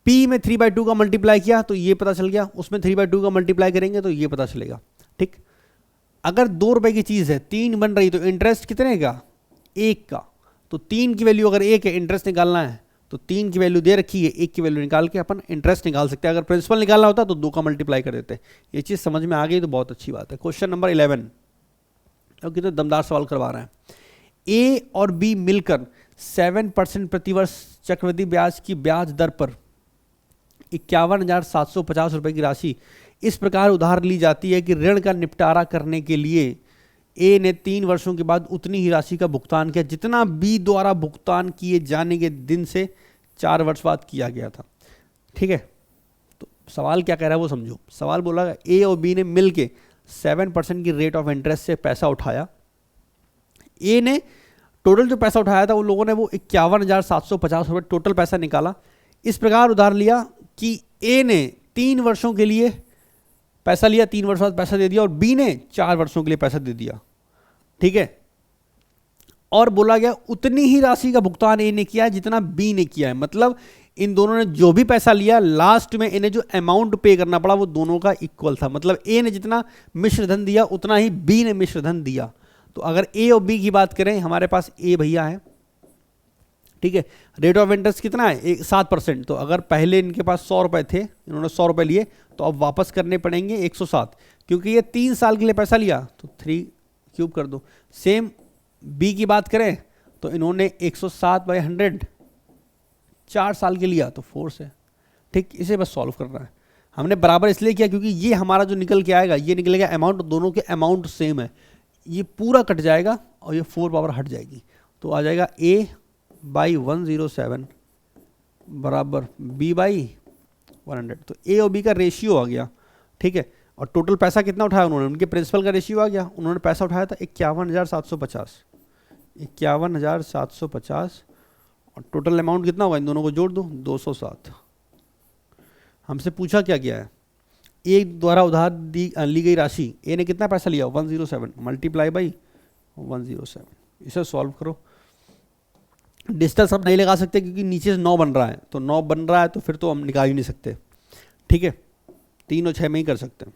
P में 3/2 का मल्टीप्लाई किया तो ये पता चल गया, उसमें 3/2 का मल्टीप्लाई करेंगे तो ये पता चलेगा, ठीक। अगर 2 रुपए की चीज़ है, 3 बन रही, तो इंटरेस्ट कितने का? 1 का। तो 3 की वैल्यू अगर 1 है, इंटरेस्ट निकालना है तो 3 की वैल्यू दे रखी है, 1 की वैल्यू निकाल के अपन इंटरेस्ट निकाल सकते हैं। अगर प्रिंसिपल निकालना होता तो 2 का मल्टीप्लाई कर देते। ये चीज़ समझ में आ गई तो बहुत अच्छी बात है। क्वेश्चन नंबर 11, क्योंकि तो दमदार सवाल करवा रहे हैं। A और B मिलकर 7% प्रतिवर्ष चक्रवृद्धि ब्याज की ब्याज दर पर 51,750 रुपये की राशि इस प्रकार उधार ली जाती है कि ऋण का निपटारा करने के लिए A ने 3 वर्षों के बाद उतनी ही राशि का भुगतान किया जितना B द्वारा भुगतान किए जाने के दिन से 4 वर्ष बाद किया गया था, ठीक है। तो सवाल क्या कह रहा है वो समझो। सवाल बोला A और B ने मिलके 7% की रेट ऑफ इंटरेस्ट से पैसा उठाया। A ने टोटल जो पैसा उठाया था उन लोगों ने वो 51,750 रुपये टोटल पैसा निकाला। इस प्रकार उधार लिया कि A ने 3 वर्षों के लिए पैसा लिया, 3 वर्ष बाद पैसा दे दिया, और B ने 4 वर्षों के लिए पैसा दे दिया, ठीक है। और बोला गया उतनी ही राशि का भुगतान A ने किया है जितना B ने किया है। मतलब इन दोनों ने जो भी पैसा लिया, लास्ट में इन्हें जो अमाउंट पे करना पड़ा वो दोनों का इक्वल था। मतलब A ने जितना मिश्र धन दिया उतना ही B ने मिश्र धन दिया। तो अगर A और B की बात करें, हमारे पास A भैया है, ठीक है। रेट ऑफ इंटरेस्ट कितना है? 7%। तो अगर पहले इनके पास 100 रुपये थे, इन्होंने 100 रुपये लिए, तो अब वापस करने पड़ेंगे 107, क्योंकि ये 3 साल के लिए पैसा लिया तो 3 क्यूब कर दो। सेम बी की बात करें तो इन्होंने 107/100 4 साल के लिया तो 4 से। ठीक, इसे बस सॉल्व करना है। हमने बराबर इसलिए किया क्योंकि ये हमारा जो निकल के आएगा, ये निकलेगा अमाउंट, दोनों के अमाउंट सेम है, ये पूरा कट जाएगा और ये 4 पावर हट जाएगी, तो आ जाएगा A/107 बराबर B/100। तो A और B का रेशियो आ गया। ठीक है, और टोटल पैसा कितना उठाया उन्होंने, उनके प्रिंसिपल का रेशियो आ गया। उन्होंने पैसा उठाया था 51,750 और टोटल अमाउंट कितना होगा, इन दोनों को जोड़ दो 207। हमसे पूछा क्या गया है, ए द्वारा उधार ली गई राशि, ए ने कितना पैसा लिया 107 मल्टीप्लाई बाई 107। इसे सॉल्व करो। डिजिटल सब नहीं लगा सकते क्योंकि नीचे से 9 बन रहा है, तो 9 बन रहा है तो फिर तो हम निकाल ही नहीं सकते। ठीक है, 3 और 6 में ही कर सकते हैं।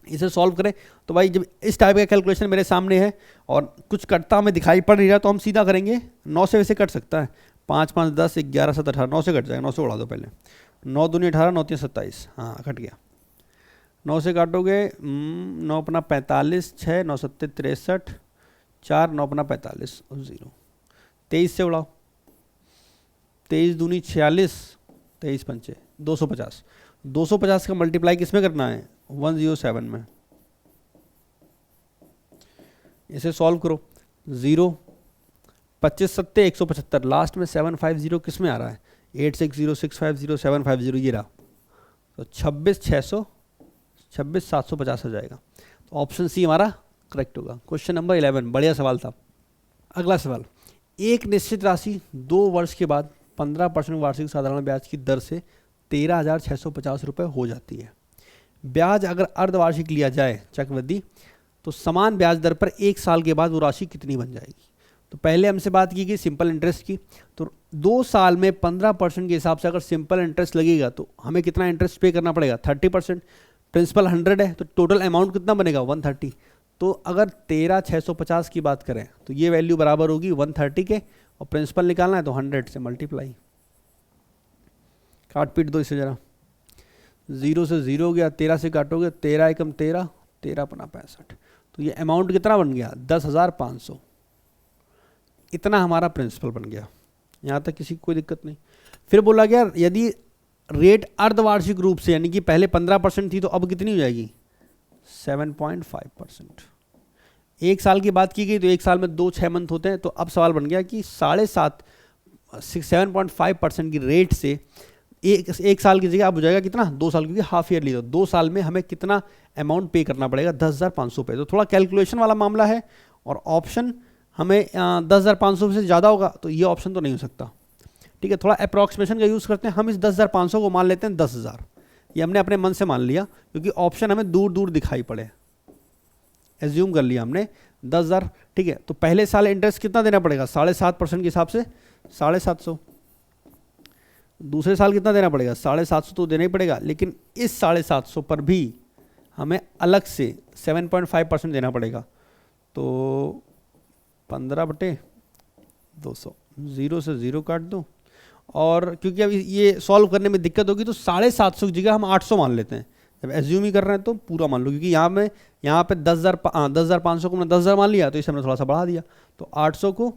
इसे सॉल्व करें तो भाई जब इस टाइप का कैलकुलेशन मेरे सामने है और कुछ कटता हमें दिखाई पड़ नहीं रहा तो हम सीधा करेंगे। 9 से वैसे कट सकता है, 5 5 10 11 7 18, 9 से कट जाएगा। 9 से उड़ा दो पहले, 9 दूनी 18, 9 3 27, हाँ कट गया। 9 से काटोगे 9 अपना 45, 6 9 7 63, 4 9 अपना 45 और 0। 23 से उड़ाओ, 23 दूनी 46, 23 पंचे 250। 250 का मल्टीप्लाई किस में करना है 107 में। इसे सॉल्व करो। 0 25 सत्ते 175, लास्ट में 750 किस में आ रहा है 860 650 750 ये रहा, तो 26,750 आ जाएगा। तो ऑप्शन सी हमारा करेक्ट होगा। क्वेश्चन नंबर 11, बढ़िया सवाल था। अगला सवाल, एक निश्चित राशि 2 वर्ष के बाद 15% वार्षिक साधारण ब्याज की दर से 13,650 रुपये हो जाती है। ब्याज अगर अर्धवार्षिक लिया जाए चक्रवृद्धि तो समान ब्याज दर पर 1 साल के बाद वो राशि कितनी बन जाएगी। तो पहले हमसे बात की गई सिंपल इंटरेस्ट की, तो 2 साल में 15% के हिसाब से अगर सिंपल इंटरेस्ट लगेगा तो हमें कितना इंटरेस्ट पे करना पड़ेगा 30%। प्रिंसिपल 100 है तो टोटल अमाउंट कितना बनेगा 130। तो अगर 13,650 की बात करें तो ये वैल्यू बराबर होगी 130 के, और प्रिंसिपल निकालना है तो 100 से मल्टीप्लाई। काट पीट दो इसे जरा, 0 से 0 हो गया, 13 से काटोगे 13 एकम 13, 13 अपना 65, तो ये अमाउंट कितना बन गया 10,500। इतना हमारा प्रिंसिपल बन गया। यहाँ तक किसी को कोई दिक्कत नहीं। फिर बोला गया यदि रेट अर्धवार्षिक रूप से, यानी कि पहले 15% थी तो अब कितनी हो जाएगी 7.5%। 1 साल की बात की गई तो 1 साल में 2-6 मंथ होते हैं, तो अब सवाल बन गया कि 7.5% की रेट से एक साल की जगह अब हो जाएगा कितना 2 साल, क्योंकि हाफ ईयरली, तो 2 साल में हमें कितना अमाउंट पे करना पड़ेगा 10,500 पे। तो थोड़ा कैलकुलेशन वाला मामला है और ऑप्शन हमें 10,500 से ज़्यादा होगा तो ये ऑप्शन तो नहीं हो सकता। ठीक है, थोड़ा अप्रॉक्सीमेशन का यूज़ करते हैं। हम इस 10,500 को मान लेते हैं 10,000, ये हमने अपने मन से मान लिया क्योंकि ऑप्शन हमें दूर दूर दिखाई पड़े, एज्यूम कर लिया हमने 10,000। ठीक है, तो पहले साल इंटरेस्ट कितना देना पड़ेगा 7.5% के हिसाब से 750। दूसरे साल कितना देना पड़ेगा 750 तो देना ही पड़ेगा, लेकिन इस 750 पर भी हमें अलग से 7.5% देना पड़ेगा, तो 15/200, 0 से 0 काट दो। और क्योंकि अब ये सॉल्व करने में दिक्कत होगी तो 750 की जगह हम 800 मान लेते हैं। जब एज्यूम ही कर रहे हैं तो पूरा मान लो, क्योंकि यहाँ पे 10,500 को हमने 10,000 मान लिया तो इसे हमने थोड़ा सा बढ़ा दिया, तो 800 को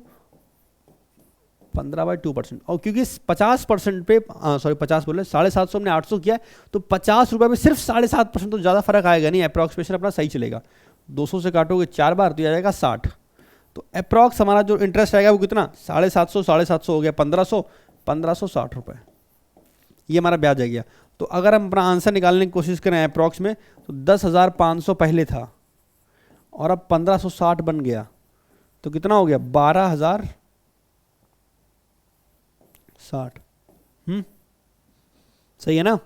15/2%। और क्योंकि 50% पे 50 बोले 750 हमने 800 किया तो 50 रुपये में सिर्फ 7.5% तो ज़्यादा फर्क आएगा नहीं, अप्रॉक्सीमेशन अपना सही चलेगा। 200 से काटोगे 4 बार तो आ जाएगा 60, तो अप्रॉक्स हमारा जो इंटरेस्ट आएगा वो कितना 750 हो गया 1560 रुपये, ये हमारा ब्याज आ गया। तो अगर हम अपना आंसर निकालने की कोशिश करें अप्रॉक्स में तो 10,500 पहले था और अब 1560 बन गया, तो कितना हो गया 12,060। सही है ना,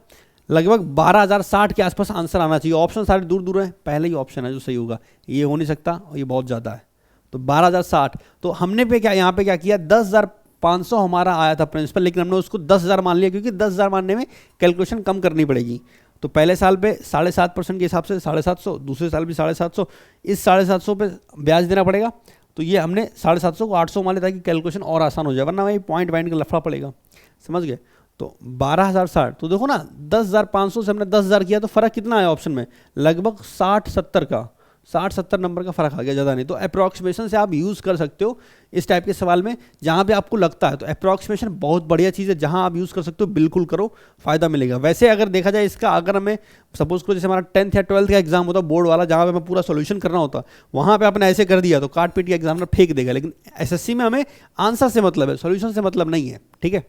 लगभग 12,060 के आसपास आंसर आना चाहिए। ऑप्शन सारे दूर दूर हैं, पहले ही ऑप्शन है जो सही होगा, ये हो नहीं सकता और ये बहुत ज़्यादा है, तो 12,060। तो हमने पे क्या यहाँ पे क्या किया 10,500 हमारा आया था प्रिंसिपल, लेकिन हमने उसको 10,000 मान लिया क्योंकि 10,000 मानने में कैलकुलेशन कम करनी पड़ेगी। तो पहले साल पे 7.5% के हिसाब से 750, दूसरे साल भी 750, इस 750 पे ब्याज देना पड़ेगा, तो ये हमने 750 को 800 मान लिया ताकि कैलकुलेशन और आसान हो जाए, वरना वही पॉइंट का लफड़ा पड़ेगा। समझ गए, तो 12,060, तो देखो ना 10,500 से हमने 10,000 किया तो फर्क कितना आया ऑप्शन में, लगभग 60-70 का, 60-70 नंबर का फर्क आ गया, ज़्यादा नहीं। तो अप्रॉक्सीमेशन से आप यूज़ कर सकते हो इस टाइप के सवाल में जहाँ पे आपको लगता है। तो अप्रॉक्सीमेशन बहुत बढ़िया चीज़ है, जहाँ आप यूज़ कर सकते हो बिल्कुल करो, फ़ायदा मिलेगा। वैसे अगर देखा जाए इसका, अगर हमें सपोज को जैसे हमारा 10th या 12th का एग्जाम होता बोर्ड वाला, जहाँ पे हमें पूरा सोल्यूशन करना होता, वहाँ पे आपने ऐसे कर दिया तो काट पीट के एग्जामिनर फेंक देगा। लेकिन एसएससी में हमें आंसर से मतलब है, सोल्यूशन से मतलब नहीं है, ठीक है।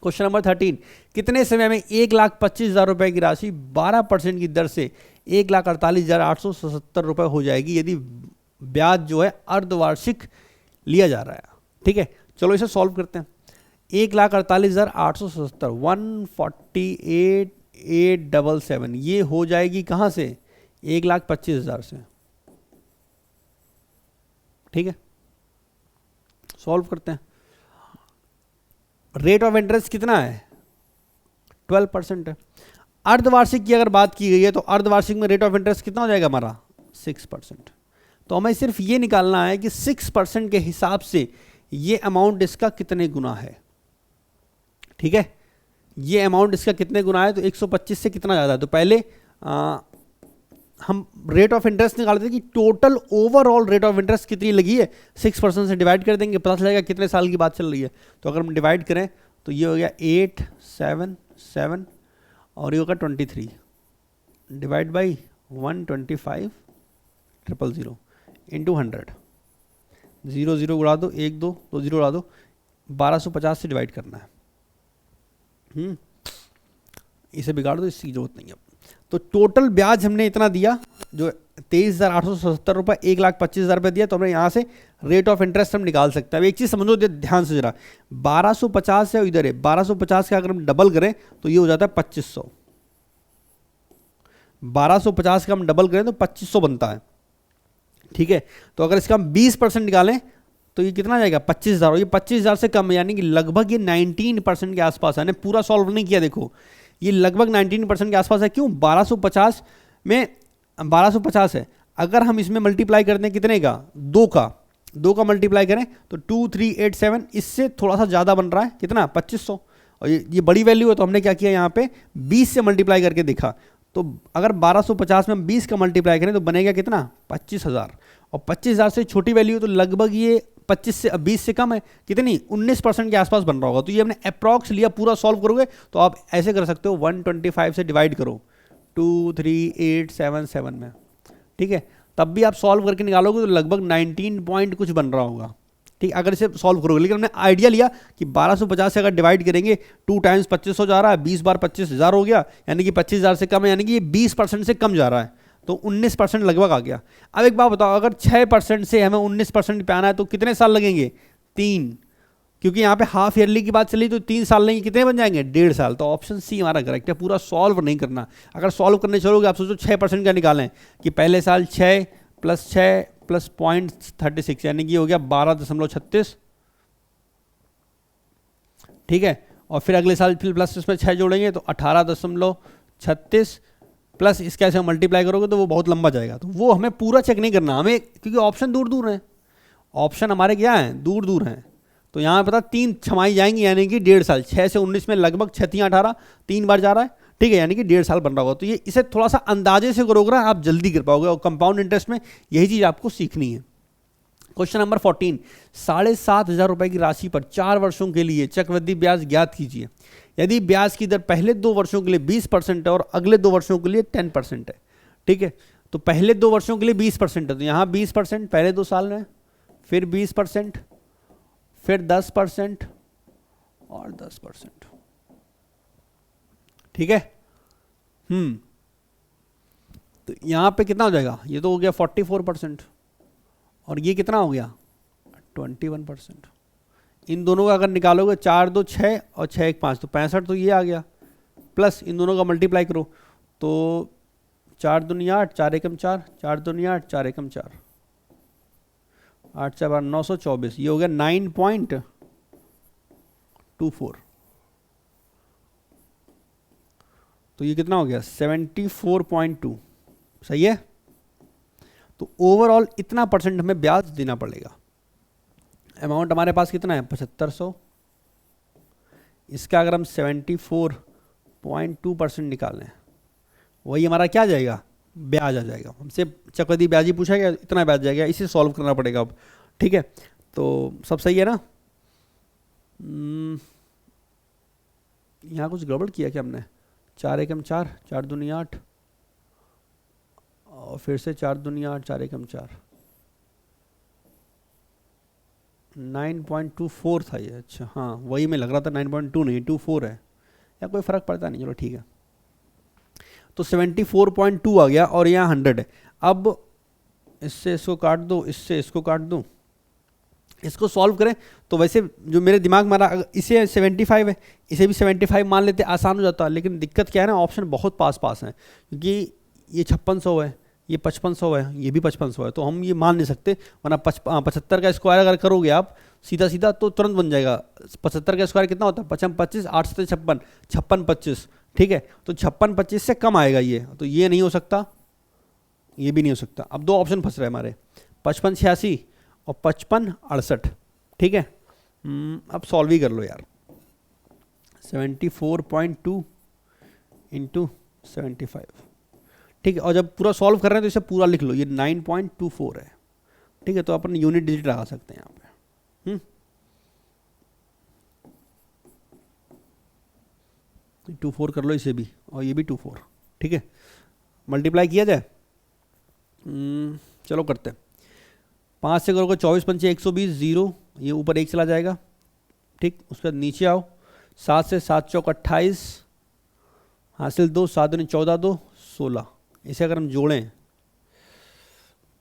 क्वेश्चन नंबर 13, कितने समय में 1,25,000 रुपए की राशि 12% की दर से 1,48,877 रुपए हो जाएगी यदि ब्याज जो है अर्धवार्षिक लिया जा रहा है, ठीक है। चलो इसे सॉल्व करते हैं। 1,48,877, 148,877 ये हो जाएगी कहाँ से, 1,25,000 से, ठीक है। सॉल्व करते हैं। रेट ऑफ इंटरेस्ट कितना है, 12% है। अर्धवार्षिक की अगर बात की गई है तो अर्धवार्षिक में रेट ऑफ इंटरेस्ट कितना हो जाएगा हमारा, 6%। तो हमें सिर्फ ये निकालना है कि 6% के हिसाब से ये अमाउंट इसका कितने गुना है, ठीक है। ये अमाउंट इसका कितने गुना है, तो 125 से कितना ज़्यादा है। तो पहले हम रेट ऑफ इंटरेस्ट निकालते हैं कि total overall rate of interest कितनी लगी है, 6% से डिवाइड कर देंगे, पता चलेगा कितने साल की बात चल रही है। तो अगर हम डिवाइड करें तो ये हो गया 877 और ये होगा 23 डिवाइड बाई 125,000 इंटू 100, 0 0 उड़ा दो, 1 2 2 0 उड़ा दो, 1250 से डिवाइड करना है। इसे बिगाड़ दो, इसकी जरूरत नहीं है। तो टोटल ब्याज हमने इतना दिया, जो 23,877 रुपये, 1,25,000 रुपये दिया। तो हमने यहाँ से रेट ऑफ इंटरेस्ट हम निकाल सकते हैं। अब एक चीज़ समझो ध्यान से जरा, 1250 है इधर है, 1250 का अगर हम डबल करें तो ये हो जाता है 2500। 1250 का हम डबल करें तो 2500 बनता है, ठीक है। तो अगर इसका हम 20% निकालें तो ये कितना जाएगा, 25,000। ये 25,000 से कम है, यानी कि लगभग ये 19% के आसपास है। पूरा सॉल्व नहीं किया, देखो ये लगभग 19% के आसपास है। क्यों, 1250 में 1250 है, अगर हम इसमें मल्टीप्लाई करते हैं कितने का, 2 का मल्टीप्लाई करें तो 2387, इससे थोड़ा सा ज़्यादा बन रहा है, कितना, 2500। और ये बड़ी वैल्यू है, तो हमने क्या किया यहाँ पे 20 से मल्टीप्लाई करके देखा। तो अगर 1250 में हम 20 का मल्टीप्लाई करें तो बनेगा कितना, 25,000। और 25,000 से छोटी वैल्यू तो लगभग ये 25 से 20 से कम है, कितनी, 19% के आसपास बन रहा होगा। तो ये हमने अप्रॉक्स लिया। पूरा सॉल्व करोगे तो आप ऐसे कर सकते हो, 125 से डिवाइड करो 23877 में, ठीक है। तब भी आप सॉल्व करके निकालोगे तो लगभग 19 पॉइंट कुछ बन रहा होगा, ठीक, अगर इसे सॉल्व करोगे। लेकिन हमने आइडिया लिया कि 1250 से अगर डिवाइड करेंगे 2 टाइम्स 2500 जा रहा है, 20 बार 25,000 हो गया, यानी कि 25,000 से कम है, यानी कि ये 20% से कम जा रहा है, तो 19% लगभग आ गया। अब एक बात बताओ, अगर 6% से हमें 19% पे आना है तो कितने साल लगेंगे, 3, क्योंकि यहाँ पे हाफ ईयरली की बात चली तो 3 साल नहीं, कितने बन जाएंगे, 1.5 साल। तो ऑप्शन सी हमारा करेक्ट है। पूरा सॉल्व नहीं करना। अगर सॉल्व करने चलोगे आप सोचो 6% का निकालें कि पहले साल 6 + 6 + 0.36, यानी कि हो गया 12.36, ठीक है। और फिर अगले साल फिर प्लस इसमें 6 जोड़ेंगे तो 18.36 प्लस इसके ऐसे मल्टीप्लाई करोगे तो वो बहुत लंबा जाएगा। तो वो हमें पूरा चेक नहीं करना हमें, क्योंकि ऑप्शन दूर दूर हैं, ऑप्शन हमारे क्या हैं, दूर दूर हैं। तो यहाँ पता 3 छमाई जाएंगी, यानी कि 1.5 साल। 6 से 19 में लगभग 6 3 18, 3 बार जा रहा है, ठीक है, यानी कि 1.5 साल बन रहा होगा। तो ये इसे थोड़ा सा अंदाजे से करोगे ना, आप जल्दी कर पाओगे। और कंपाउंड इंटरेस्ट में यही चीज़ आपको सीखनी है। क्वेश्चन नंबर 14, 7,500 रुपए की राशि पर 4 वर्षों के लिए चक्रवृद्धि ब्याज ज्ञात कीजिए। यदि ब्याज की दर पहले 2 वर्षों के लिए 20% है और अगले 2 वर्षों के लिए 10% है, ठीक है। तो पहले 2 वर्षों के लिए 20% है, तो यहाँ 20% पहले 2 साल में, फिर 20%, फिर 10% और 10%, ठीक है। तो यहाँ पे कितना हो जाएगा, ये तो हो गया 44%, और ये कितना हो गया 21%। इन दोनों का अगर निकालोगे 4 2 6 और 6 1 5, तो 65, तो ये आ गया। प्लस इन दोनों का मल्टीप्लाई करो तो 4 दूनी 8, 4 एकम 4, 4 दूनी 8, 4 एकम 4, 8 4 12 924, ये हो गया 9.24। तो ये कितना हो गया 74.2, सही है। तो ओवरऑल इतना % हमें ब्याज देना पड़ेगा। अमाउंट हमारे पास कितना है 7500 इसका अगर हम 74.2% निकालें, वही हमारा क्या आ जाएगा, ब्याज आ जाएगा। हमसे चक्रवृद्धि ब्याज ही पूछा गया, इतना ब्याज जाएगा, इसे सॉल्व करना पड़ेगा अब। ठीक है, तो सब सही है ना। यहाँ कुछ गड़बड़ किया क्या हमने, 4 एकम 4, 4 दूनी 8, और फिर से 4 दूनी 8, 4 एकम 4, 9.24 था ये। अच्छा हाँ, वही मैं लग रहा था 9.2 नहीं 24 है, या कोई फ़र्क पड़ता नहीं, चलो ठीक है। तो 74.2 आ गया और यहाँ 100 है। अब इससे इसको काट दो, इससे इसको काट दो, इसको सॉल्व करें तो वैसे जो मेरे दिमाग में आ रहा, इसे 75 है, इसे भी 75 मान लेते, आसान हो जाता। लेकिन दिक्कत क्या है ना, ऑप्शन बहुत पास पास हैं, क्योंकि ये 5600 है, ये 5500 है, ये भी 5500 है, तो हम ये मान नहीं सकते। वरना 75 का स्क्वायर अगर करोगे आप सीधा सीधा तो तुरंत बन जाएगा। 75 का स्क्वायर कितना होता है, 55 25, 8 7 56, 56 25। ठीक है, तो 56 25 से कम आएगा ये, तो ये नहीं हो सकता, ये भी नहीं हो सकता। अब दो ऑप्शन फंस रहे हमारे, 55 86 और 55 68। ठीक है, अब सॉल्व ही कर लो यार। 74.2 इंटू 75। ठीक है, और जब पूरा सॉल्व कर रहे हैं तो इसे पूरा लिख लो, ये 9.24 है। ठीक है, तो अपन यूनिट डिजिट लगा सकते हैं यहाँ पे। 24 कर लो इसे भी, और ये भी 24। ठीक है, मल्टीप्लाई किया जाए, चलो करते हैं। 5 से करोगे 24 पंचे 120, 0, ये ऊपर 1 चला जाएगा। ठीक, उसके बाद नीचे आओ, 7 से 7 चौक 28, हासिल 2, 7 दूनी 14, 2 16। इसे अगर हम जोड़ें,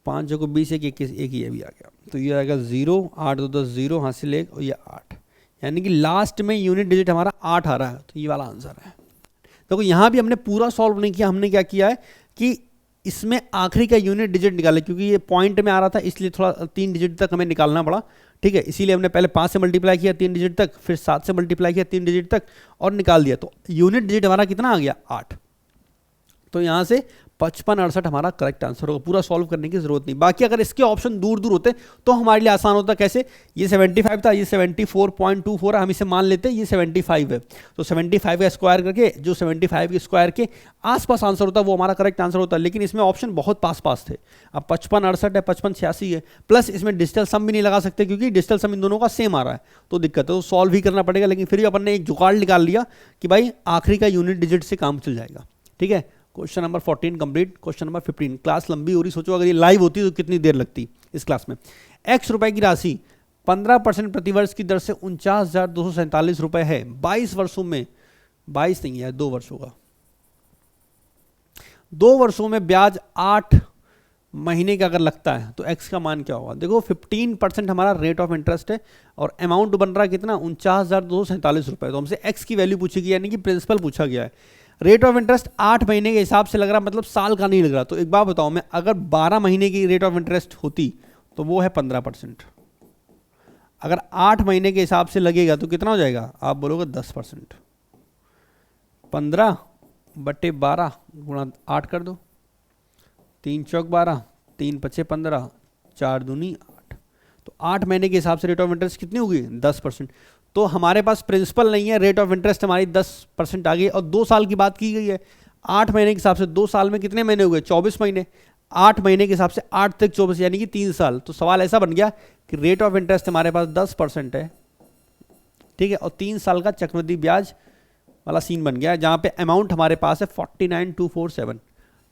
5 जो 20, 1 21, एक ही ये भी आ गया, तो ये आएगा 0, 8 2 10 0, हासिल 1 और ये 8, यानी कि लास्ट में यूनिट डिजिट हमारा 8 आ रहा है, तो ये वाला आंसर है। देखो यहाँ भी हमने पूरा सॉल्व नहीं किया, हमने क्या किया है कि इसमें आखिरी का यूनिट डिजिट निकाले, क्योंकि ये पॉइंट में आ रहा था इसलिए थोड़ा 3 डिजिट तक हमें निकालना पड़ा। ठीक है, इसीलिए हमने पहले 5 से मल्टीप्लाई किया 3 डिजिट तक, फिर 7 से मल्टीप्लाई किया 3 डिजिट तक और निकाल दिया, तो यूनिट डिजिट हमारा कितना आ गया, 8। तो यहाँ से 55 68 हमारा करेक्ट आंसर होगा। पूरा सॉल्व करने की जरूरत नहीं। बाकी अगर इसके ऑप्शन दूर दूर होते तो हमारे लिए आसान होता। कैसे, ये 75 था, ये 74.24 है, हम इसे मान लेते ये 75 है, तो 75 का स्क्वायर करके जो 75 के स्क्वायर के आसपास आंसर होता वो हमारा करेक्ट आंसर होता। लेकिन इसमें ऑप्शन बहुत पास पास थे। अब 55 68 है, 55 86 है, प्लस इसमें डिजिटल सम भी नहीं लगा सकते क्योंकि डिजिटल सम इन दोनों का सेम आ रहा है, तो दिक्कत है, तो सॉल्व ही करना पड़ेगा। लेकिन फिर भी अपन ने एक जुगाड़ निकाल लिया कि भाई आखिरी का यूनिट डिजिट से काम चल जाएगा। ठीक है, question number 14 complete. Question number 15, class लंबी हो रही, सोचो अगर ये लाइव होती तो कितनी देर लगती इस क्लास में। x रुपए की राशि 15% प्रतिवर्ष की दर से 49,247 रुपए है 22 वर्षों में, 22 नहीं है 2 वर्षों का, 2 वर्षों में ब्याज 8 महीने का अगर लगता है तो x का मान क्या होगा। देखो 15% हमारा रेट ऑफ इंटरेस्ट है और अमाउंट बन रहा है कितना, 49,247 रुपए। तो हमसे x की वैल्यू पूछी गई, यानी कि प्रिंसिपल पूछा गया है। रेट ऑफ इंटरेस्ट 8 महीने के हिसाब से लग रहा, मतलब साल का नहीं लग रहा। तो एक बात बताओ, मैं अगर 12 महीने की रेट ऑफ इंटरेस्ट होती तो वो है 15%। अगर 8 महीने के हिसाब से लगेगा तो कितना हो जाएगा, आप बोलोगे 10%। 15/12 गुणा 8 कर दो, 3 चौक 12, 3 पचे 15, 4 दूनी 8। तो 8 महीने के हिसाब से रेट ऑफ इंटरेस्ट कितनी होगी, 10%। तो हमारे पास प्रिंसिपल नहीं है, रेट ऑफ इंटरेस्ट हमारी 10% आ गई। और 2 साल की बात की गई है, 8 महीने के हिसाब से 2 साल में कितने महीने हो गए, 24 महीने। 8 महीने के हिसाब से 8 तक 24, यानी कि 3 साल। तो सवाल ऐसा बन गया कि रेट ऑफ इंटरेस्ट हमारे पास 10% है, ठीक है, और 3 साल का चक्रवृद्धि ब्याज वाला सीन बन गया, जहां पे अमाउंट हमारे पास है 49,247।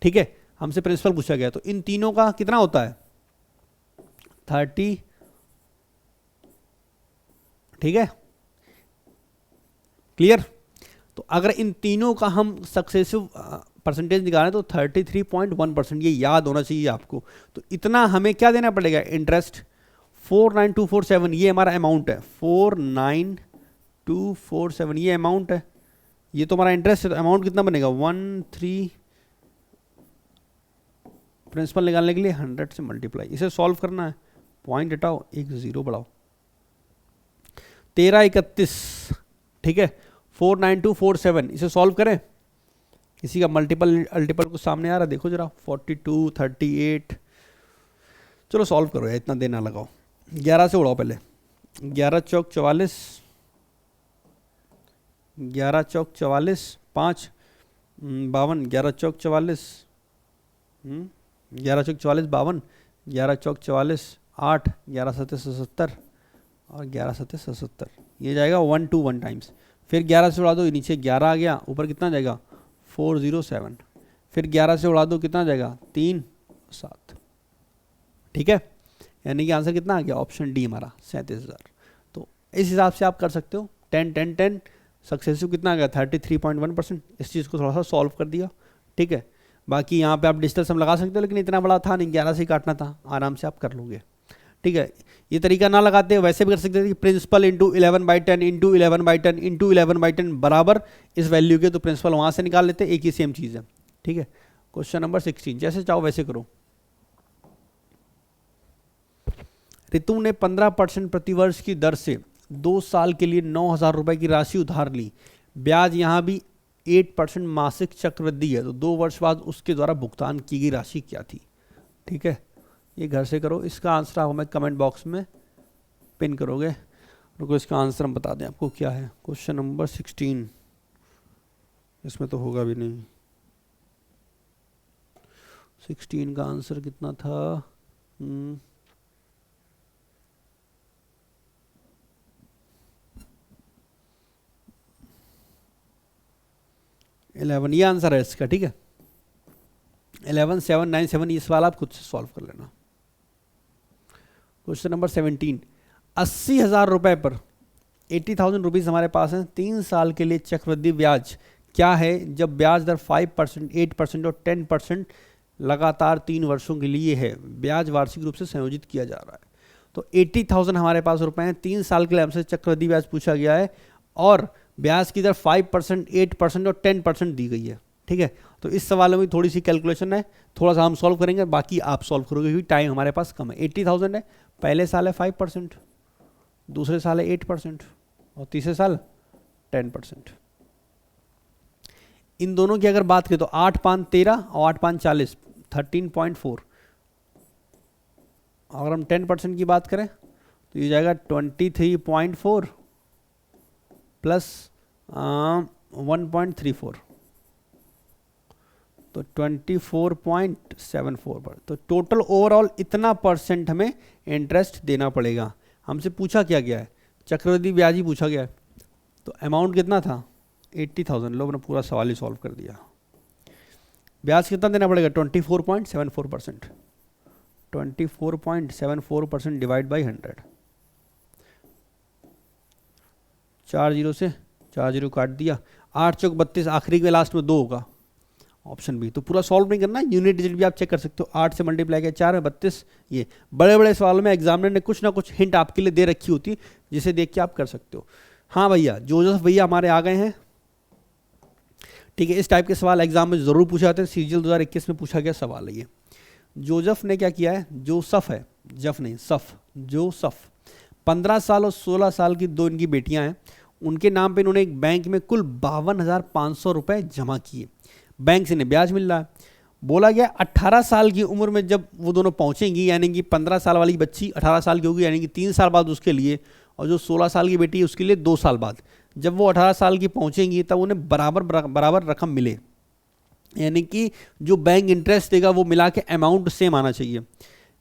ठीक है, हमसे प्रिंसिपल पूछा गया, तो इन तीनों का कितना होता है 30। ठीक है, क्लियर। तो अगर इन तीनों का हम सक्सेसिव परसेंटेज निकालें तो 33.1%, ये याद होना चाहिए आपको। तो इतना हमें क्या देना पड़ेगा, इंटरेस्ट 49247, ये हमारा अमाउंट है, 49247 ये अमाउंट है, ये तो हमारा इंटरेस्ट है। तो अमाउंट कितना बनेगा 13, प्रिंसिपल निकालने के लिए 100 से मल्टीप्लाई, इसे सॉल्व करना है, पॉइंट हटाओ, एक 0 बढ़ाओ, 13 31। ठीक है, 49247, इसे सॉल्व करें, इसी का मल्टीपल अल्टीपल को सामने आ रहा है, देखो जरा, 42 38। चलो सॉल्व करो यार, इतना देना लगाओ, 11 से उड़ाओ पहले, 11 चौक 44, 11 चौक 44, 5 52, 11 चौक 44, 11 चौक 44 52, 11 चौक 44 8, 11 सत्ते 77 और 11 सत्ते 77, ये जाएगा 1 to 1 टाइम्स। फिर 11 से उड़ा दो, नीचे 11 आ गया, ऊपर कितना जाएगा 407, फिर 11 से उड़ा दो कितना जाएगा 3 7, ठीक है, यानी कि आंसर कितना आ गया ऑप्शन डी हमारा 37,000। तो इस हिसाब से आप कर सकते हो। 10 10 10 सक्सेसिव कितना आ गया 33.1%। इस चीज़ को थोड़ा सा सॉल्व कर दिया, ठीक है। बाकी यहाँ पे आप डिजिटल सम लगा सकते हो, लेकिन इतना बड़ा था नहीं, 11 से ही काटना था, आराम से आप कर लोगे, ठीक है। ये तरीका ना लगाते वैसे भी कर सकते थे कि प्रिंसिपल इंटू 11/10 इंटू 11/10 इंटू 11/10 बराबर इस वैल्यू के, तो प्रिंसिपल वहाँ से निकाल लेते, एक ही सेम चीज़ है, ठीक है। क्वेश्चन नंबर 16, जैसे चाहो वैसे करो। रितु ने 15% प्रतिवर्ष की दर से 2 साल के लिए 9,000 रुपए की राशि उधार ली। ब्याज यहाँ भी 8% मासिक चक्रवृद्धि है, तो 2 वर्ष बाद उसके द्वारा भुगतान की गई राशि क्या थी, ठीक है। ये घर से करो, इसका आंसर आप हमें कमेंट बॉक्स में पिन करोगे। रुको, इसका आंसर हम बता दें आपको क्या है। क्वेश्चन नंबर 16, इसमें तो होगा भी नहीं। 16 का आंसर कितना था, 11, ये आंसर है इसका, ठीक है। 11,797, ये सवाल आप खुद से सॉल्व कर लेना। क्वेश्चन नंबर 17, 80,000 रुपए पर 80,000 रुपीज़ हमारे पास हैं, 3 साल के लिए चक्रवृद्धि ब्याज क्या है जब ब्याज दर 5%, 8% और 10% लगातार 3 वर्षों के लिए है। ब्याज वार्षिक रूप से संयोजित किया जा रहा है। तो 80,000 हमारे पास रुपए हैं, 3 साल के लिए हमसे चक्रवृद्धि ब्याज पूछा गया है और ब्याज की दर 5%, 8% और 10% दी गई है, ठीक है। तो इस सवाल में थोड़ी सी कैलकुलेशन है, थोड़ा सा हम सॉल्व करेंगे, बाकी आप सॉल्व करोगे क्योंकि टाइम हमारे पास कम है। 80,000 है, पहले साल है 5%, दूसरे साल है 8% और तीसरे साल 10%। इन दोनों की अगर बात करें तो 8 5 13 और 8 5 40, 13.4। अगर हम 10% की बात करें तो ये जाएगा 23.4 प्लस 1.34, तो 24.74 पर। तो टोटल ओवरऑल इतना परसेंट हमें इंटरेस्ट देना पड़ेगा। हमसे पूछा क्या गया है, चक्रवृद्धि ब्याज ही पूछा गया है। तो अमाउंट कितना था 80,000, लोगों ने पूरा सवाल ही सॉल्व कर दिया। ब्याज कितना देना पड़ेगा 24.74%, 24.74% डिवाइड बाई 100, 4 जीरो से 4 जीरो काट दिया, 8 चौक 32, आखिरी के लास्ट में 2 होगा, ऑप्शन बी। तो पूरा सॉल्व नहीं करना, यूनिट डिजिट भी आप चेक कर सकते हो। 8 से मल्टीप्लाई किया 4 में 32। ये बड़े बड़े सवालों में एग्जामिनर ने कुछ ना कुछ हिंट आपके लिए दे रखी होती, जिसे देख के आप कर सकते हो। हाँ भैया, जोसेफ भैया हमारे आ गए हैं, ठीक है। इस टाइप के सवाल एग्जाम में जरूर पूछे जाते हैं, सीजीएल 2021 में पूछा गया सवाल है ये। जोसेफ ने क्या किया है, जोसफ है, जफ नहीं सफ, जोसफ 15 साल और 16 साल की 2 इनकी बेटियां हैं। उनके नाम पे इन्होंने एक बैंक में कुल 52,500 रुपए जमा किए। बैंक से इन्हें ब्याज मिल रहा है। बोला गया 18 साल की उम्र में जब वो दोनों पहुंचेंगी, यानी कि 15 साल वाली बच्ची 18 साल की होगी, यानी कि 3 साल बाद उसके लिए, और जो 16 साल की बेटी है उसके लिए 2 साल बाद, जब वो 18 साल की पहुंचेंगी तब उन्हें बराबर रकम मिले, यानी कि जो बैंक इंटरेस्ट देगा वो मिला के अमाउंट सेम आना चाहिए।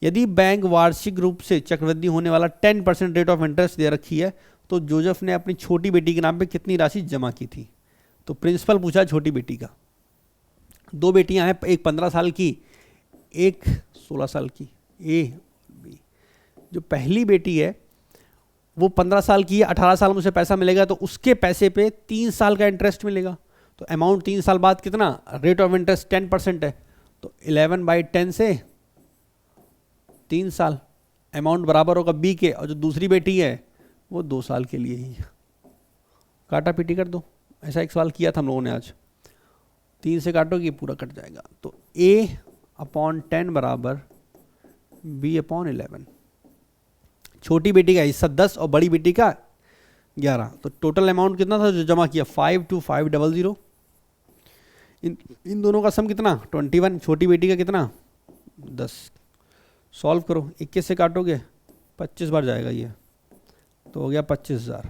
यदि बैंक वार्षिक रूप से चक्रवृद्धि होने वाला 10% रेट ऑफ इंटरेस्ट दे रखी है, तो जोसेफ ने अपनी छोटी बेटी के नाम पे कितनी राशि जमा की थी। तो प्रिंसिपल पूछा छोटी बेटी का। 2 बेटियां हैं, एक 15 साल की, एक 16 साल की, ए बी। जो पहली बेटी है वो 15 साल की है, 18 साल में उसे पैसा मिलेगा, तो उसके पैसे पे 3 साल का इंटरेस्ट मिलेगा। तो अमाउंट 3 साल बाद कितना, रेट ऑफ इंटरेस्ट 10% है, तो 11/10 से 3 साल, अमाउंट बराबर होगा बी के। और जो दूसरी बेटी है वो 2 साल के लिए ही। काटा पीटी कर दो, ऐसा एक सवाल किया था हम लोगों ने आज। 3 से काटोगे पूरा कट जाएगा। तो A/10 बराबर B/11। छोटी बेटी का हिस्सा 10 और बड़ी बेटी का 11। तो टोटल अमाउंट कितना था जो जमा किया, 52500। इन दोनों का सम कितना 21, छोटी बेटी का कितना 10। सॉल्व करो, 21 से काटोगे 25 बार जाएगा ये, तो हो गया 25,000।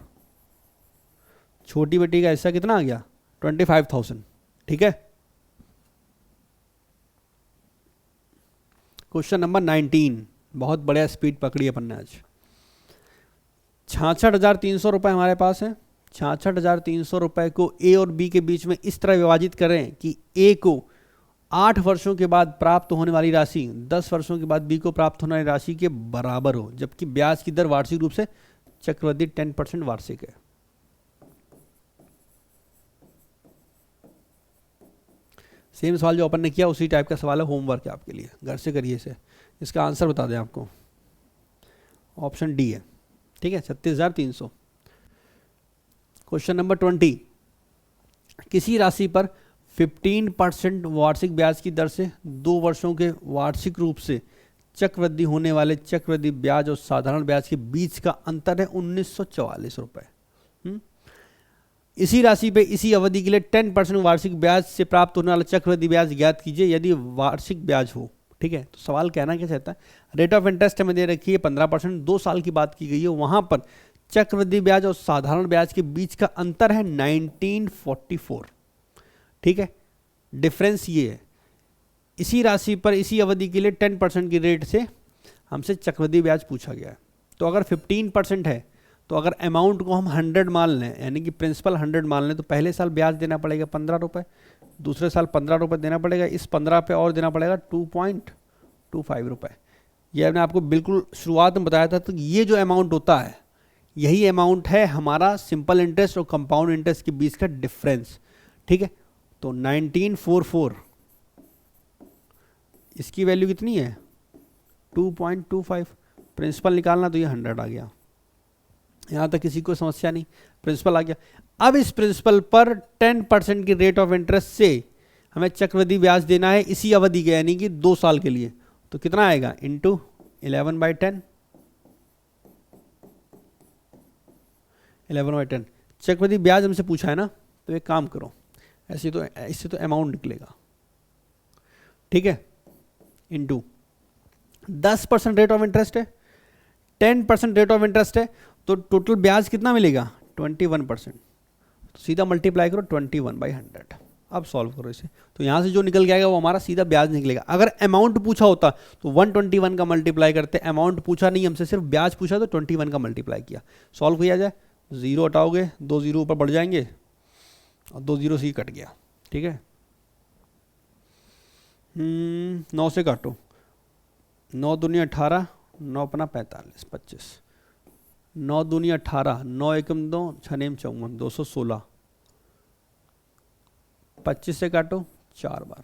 छोटी बेटी का हिस्सा कितना आ गया 25,000। ठीक है, क्वेश्चन नंबर 19, बहुत बढ़िया स्पीड पकड़ी अपन ने आज। 66,300 रुपये हमारे पास है। 66,300 रुपये को ए और बी के बीच में इस तरह विभाजित करें कि ए को 8 वर्षों के बाद प्राप्त होने वाली राशि 10 वर्षों के बाद बी को प्राप्त होने वाली राशि के बराबर हो, जबकि ब्याज की दर वार्षिक रूप से चक्रवृद्धि 10% वार्षिक है। सेम सवाल जो अपन ने किया उसी टाइप का सवाल है, होमवर्क है आपके लिए, घर से करिए इसे। इसका आंसर बता दें आपको, ऑप्शन डी है। ठीक है, 36,300। क्वेश्चन नंबर 20, किसी राशि पर 15% वार्षिक ब्याज की दर से 2 वर्षों के वार्षिक रूप से चक्रवृद्धि होने वाले चक्रवृद्धि ब्याज और साधारण ब्याज के बीच का अंतर है 1944 रुपये। इसी राशि पे इसी अवधि के लिए 10% वार्षिक ब्याज से प्राप्त होने वाला चक्रवृद्धि ब्याज ज्ञात कीजिए यदि वार्षिक ब्याज हो। ठीक है, तो सवाल कहना क्या चाहता है, रेट ऑफ इंटरेस्ट हमें दे रखी है 15%, 2 साल की बात की गई है, वहां पर चक्रवृद्धि ब्याज और साधारण ब्याज के बीच का अंतर है 1944। ठीक है, डिफरेंस ये है, इसी राशि पर इसी अवधि के लिए 10% की रेट से हमसे चक्रवृद्धि ब्याज पूछा गया है। तो अगर 15% है तो अगर अमाउंट को हम 100 मान लें, यानी कि प्रिंसिपल 100 मान लें, तो पहले साल ब्याज देना पड़ेगा 15 रुपये, दूसरे साल 15 रुपये देना पड़ेगा, इस 15 पे और देना पड़ेगा 2.25 रुपये। ये मैंने आपको बिल्कुल शुरुआत में बताया था। तो ये जो अमाउंट होता है यही अमाउंट है हमारा सिंपल इंटरेस्ट और कंपाउंड इंटरेस्ट के बीच का डिफरेंस। ठीक है, तो 1944 इसकी वैल्यू कितनी है 2.25, प्रिंसिपल निकालना तो ये 100 आ गया। यहाँ तक किसी को समस्या नहीं, प्रिंसिपल आ गया। अब इस प्रिंसिपल पर 10% की रेट ऑफ इंटरेस्ट से हमें चक्रवृद्धि ब्याज देना है इसी अवधि के, यानी कि 2 साल के लिए। तो कितना आएगा इंटू 11/10, 11/10 चक्रवृद्धि ब्याज हमसे पूछा है ना, तो एक काम करो, ऐसे तो इससे तो अमाउंट निकलेगा। ठीक है, इंटू 10% रेट ऑफ इंटरेस्ट है, 10% रेट ऑफ इंटरेस्ट है, तो टोटल ब्याज कितना मिलेगा 21%। तो सीधा मल्टीप्लाई करो 21/100। अब सॉल्व करो इसे, तो यहाँ से जो निकल जाएगा वो हमारा सीधा ब्याज निकलेगा। अगर अमाउंट पूछा होता तो 121 का मल्टीप्लाई करते, अमाउंट पूछा नहीं हमसे, सिर्फ ब्याज पूछा तो 21 का मल्टीप्लाई किया। सॉल्व किया जाए, 0 हटाओगे 2 0 ऊपर बढ़ जाएंगे और 2 0 से ही कट गया। ठीक है, 9 से काटो, 9 दूनी 18, 9 अपना 45, 25, 9 दूनी 18, 9 एकम 2, 6 नेम 54, 216, 25 से काटो 4 बार,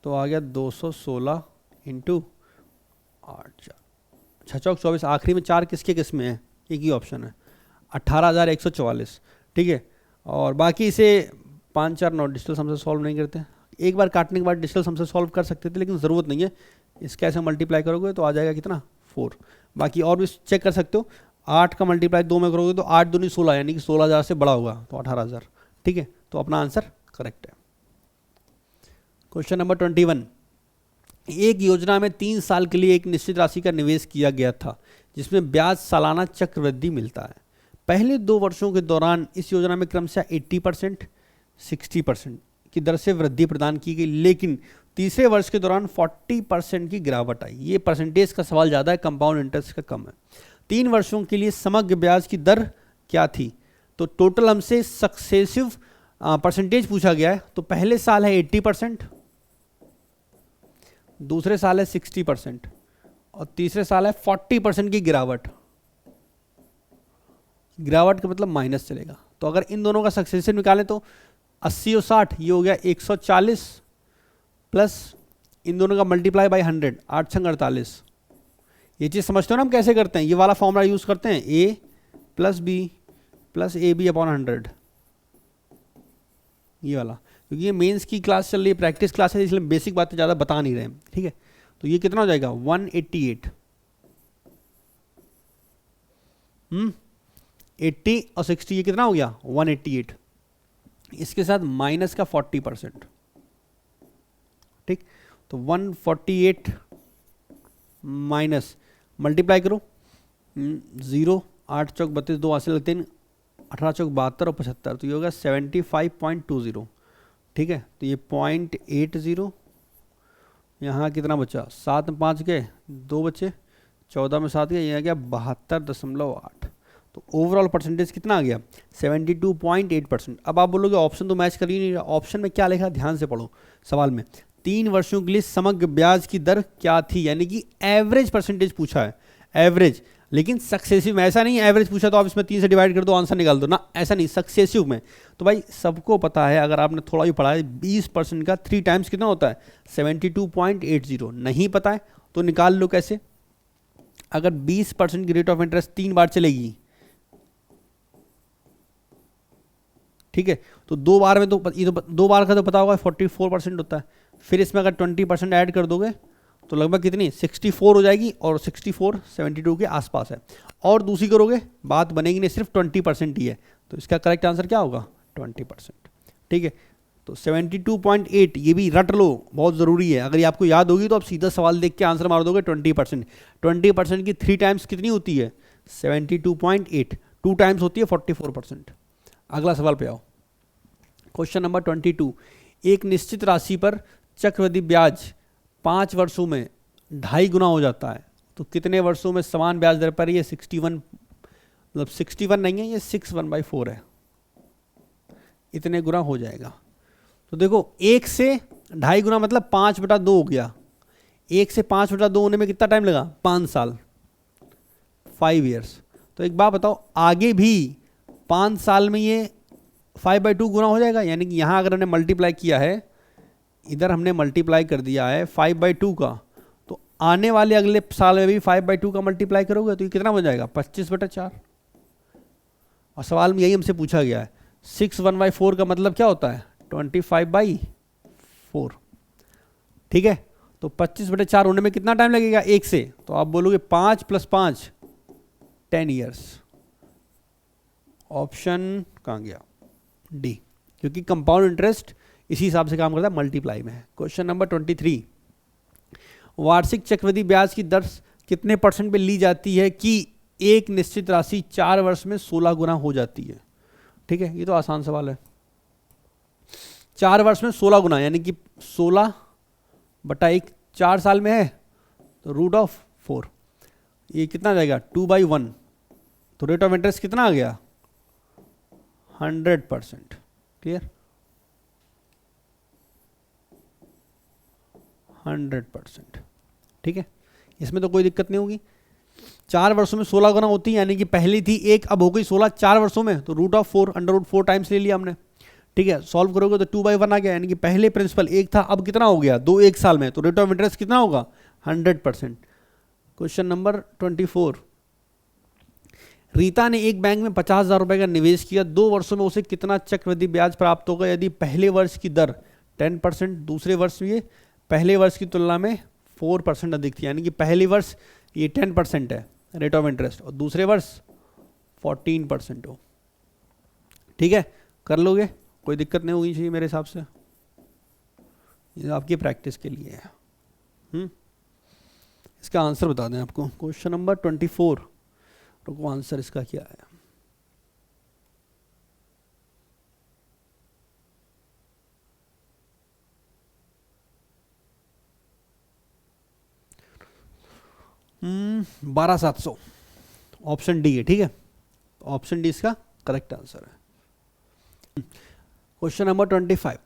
तो आ गया 216 इंटू 8, 6 चौक 24, आखिरी में 4 किसके किस में है, एक ही ऑप्शन है 18,144। ठीक है, और बाकी इसे 5 4 9 डिजिटल सम से सॉल्व नहीं करते, एक बार काटने के बाद डिजिटल सम से सॉल्व कर सकते थे, लेकिन ज़रूरत नहीं है। इसका ऐसे मल्टीप्लाई करोगे तो आ जाएगा कितना 4। बाकी और भी चेक कर सकते हो, 8 का मल्टीप्लाई 2 में करोगे तो 8 दूनी 16, यानी कि 16,000 से बड़ा होगा तो 18,000। ठीक है, तो अपना आंसर करेक्ट है। क्वेश्चन नंबर 21, एक योजना में 3 साल के लिए एक निश्चित राशि का निवेश किया गया था जिसमें ब्याज सालाना चक्रवृद्धि मिलता है। पहले 2 वर्षों के दौरान इस योजना में क्रमशः 80%, 60% की दर से वृद्धि प्रदान की गई, लेकिन तीसरे वर्ष के दौरान 40% की गिरावट आई। ये परसेंटेज का सवाल ज़्यादा है, कंपाउंड इंटरेस्ट का कम है। 3 वर्षों के लिए समग्र ब्याज की दर क्या थी, तो टोटल हमसे सक्सेसिव परसेंटेज पूछा गया है। तो पहले साल है 80%, दूसरे साल है 60% और तीसरे साल है 40% की गिरावट। गिरावट का मतलब माइनस चलेगा, तो अगर इन दोनों का सक्सेसिव निकालें तो 80 और 60 ये हो गया 140, प्लस इन दोनों का मल्टीप्लाई बाय 100, 8 छंग 48। ये चीज़ समझते हो ना हम कैसे करते हैं, ये वाला फॉर्मूला यूज़ करते हैं, a plus B plus AB/100, ये वाला, क्योंकि ये मेंस की क्लास चल रही है, प्रैक्टिस क्लास है, इसलिए बेसिक बातें ज़्यादा बता नहीं रहे हैं। ठीक है, तो ये कितना हो जाएगा 188, 80 और 60 ये कितना हो गया 188, इसके साथ माइनस का 40%। ठीक, तो 148 माइनस मल्टीप्लाई करो 0, 8 चौक 32, 2 हासिल लगते हैं 18 चौक 72 और 75, तो ये होगा 75.20। ठीक है, तो ये 0.80, यहाँ कितना बचा, 7 में 5 गए, 2 बचे, 14 में 7 गए, ये आ गया 72.8। तो ओवरऑल परसेंटेज कितना आ गया, 72.8%। अब आप बोलोगे ऑप्शन तो मैच कर ही नहीं रहा, ऑप्शन में क्या लिखा, ध्यान से पढ़ो सवाल में। 3 वर्षों के लिए समग्र ब्याज की दर क्या थी, यानी कि एवरेज परसेंटेज पूछा है, एवरेज, लेकिन सक्सेसिव में ऐसा नहीं एवरेज पूछा तो आप इसमें 3 से डिवाइड कर दो आंसर निकाल दो ना, ऐसा नहीं, सक्सेसिव में। तो भाई सबको पता है, अगर आपने थोड़ा भी पढ़ा है, 20% का 3 टाइम्स कितना होता है, 72.80। नहीं पता है तो निकाल लो कैसे। अगर 20% की रेट ऑफ इंटरेस्ट 3 बार चलेगी, ठीक है, तो 2 बार में तो ये तो 2 बार का तो पता होगा 44% होता है। फिर इसमें अगर 20% ऐड कर दोगे तो लगभग कितनी 64 हो जाएगी, और 64 72 के आसपास है। और दूसरी करोगे बात बनेगी नहीं, सिर्फ 20% ही है, तो इसका करेक्ट आंसर क्या होगा, 20%। ठीक है, तो 72.8 ये भी रट लो, बहुत ज़रूरी है। अगर ये आपको याद होगी तो आप सीधा सवाल देख के आंसर मार दोगे 20%। 20% की 3 टाइम्स कितनी होती है, 72.8, 2 टाइम्स होती है 44%। अगला सवाल पे आओ, क्वेश्चन नंबर 22। एक निश्चित राशि पर चक्रवृद्धि ब्याज 5 वर्षों में 2.5 गुना हो जाता है, तो कितने वर्षों में समान ब्याज दर पर ये 61, मतलब 61 नहीं है, ये 6/4 है, इतने गुना हो जाएगा। तो देखो 1 से 2.5 गुना मतलब 5/2 हो गया। 1 से 5/2 होने में कितना टाइम लगा, 5 साल, 5 ईयर्स। तो एक बात बताओ, आगे भी 5 साल में ये 5/2 गुना हो जाएगा, यानी कि यहाँ अगर हमने मल्टीप्लाई किया है, इधर हमने मल्टीप्लाई कर दिया है 5/2 का, तो आने वाले अगले साल में भी 5/2 का मल्टीप्लाई करोगे तो ये कितना बन जाएगा, 25/4। और सवाल में यही हमसे पूछा गया है, 6/4 का मतलब क्या होता है, 25/4। ठीक है, तो 25/4 होने में कितना टाइम लगेगा 1 से, तो आप बोलोगे 5 + 5 10 ईयर्स। ऑप्शन कहाँ गया, डी, क्योंकि कंपाउंड इंटरेस्ट इसी हिसाब से काम करता है, मल्टीप्लाई में है। Question number 23। वार्षिक चक्रवृद्धि ब्याज की दर कितने % पे ली जाती है कि एक निश्चित राशि 4 वर्ष में 16 गुना हो जाती है। ठीक है, ये तो आसान सवाल है। 4 वर्ष में 16 गुना, यानी कि 16/1 4 साल में है, तो √4, ये कितना आ जाएगा 2/1। तो रेट ऑफ इंटरेस्ट कितना आ गया, 100%। क्लियर, 100%। ठीक है, इसमें तो कोई दिक्कत नहीं होगी। 4 वर्षों में 16 गुना होती है, यानी कि पहली थी 1, अब हो गई 16 4 वर्षों में, तो √4 √4 टाइम्स ले लिया हमने। ठीक है, सॉल्व करोगे तो 2/1 आ गया, यानी कि पहले प्रिंसिपल 1 था, अब कितना हो गया 2 1 साल में, तो रेट ऑफ इंटरेस्ट कितना होगा 100%। Question number 24। रीता ने एक बैंक में 50,000 रुपए का निवेश किया, 2 वर्षों में उसे कितना चक्रवृद्धि ब्याज प्राप्त होगा यदि पहले वर्ष की दर 10%, दूसरे वर्ष में पहले वर्ष की तुलना में 4% अधिक थी, यानी कि पहले वर्ष ये 10% है रेट ऑफ इंटरेस्ट और दूसरे वर्ष 14% हो। ठीक है, कर लोगे, कोई दिक्कत नहीं होगी चाहिए मेरे हिसाब से, ये आपकी प्रैक्टिस के लिए है। इसका आंसर बता दें आपको, क्वेश्चन नंबर 24, रुको आंसर इसका क्या है। हम्म, 12,700, ऑप्शन डी है। ठीक है, ऑप्शन डी इसका करेक्ट आंसर है। Question number 25।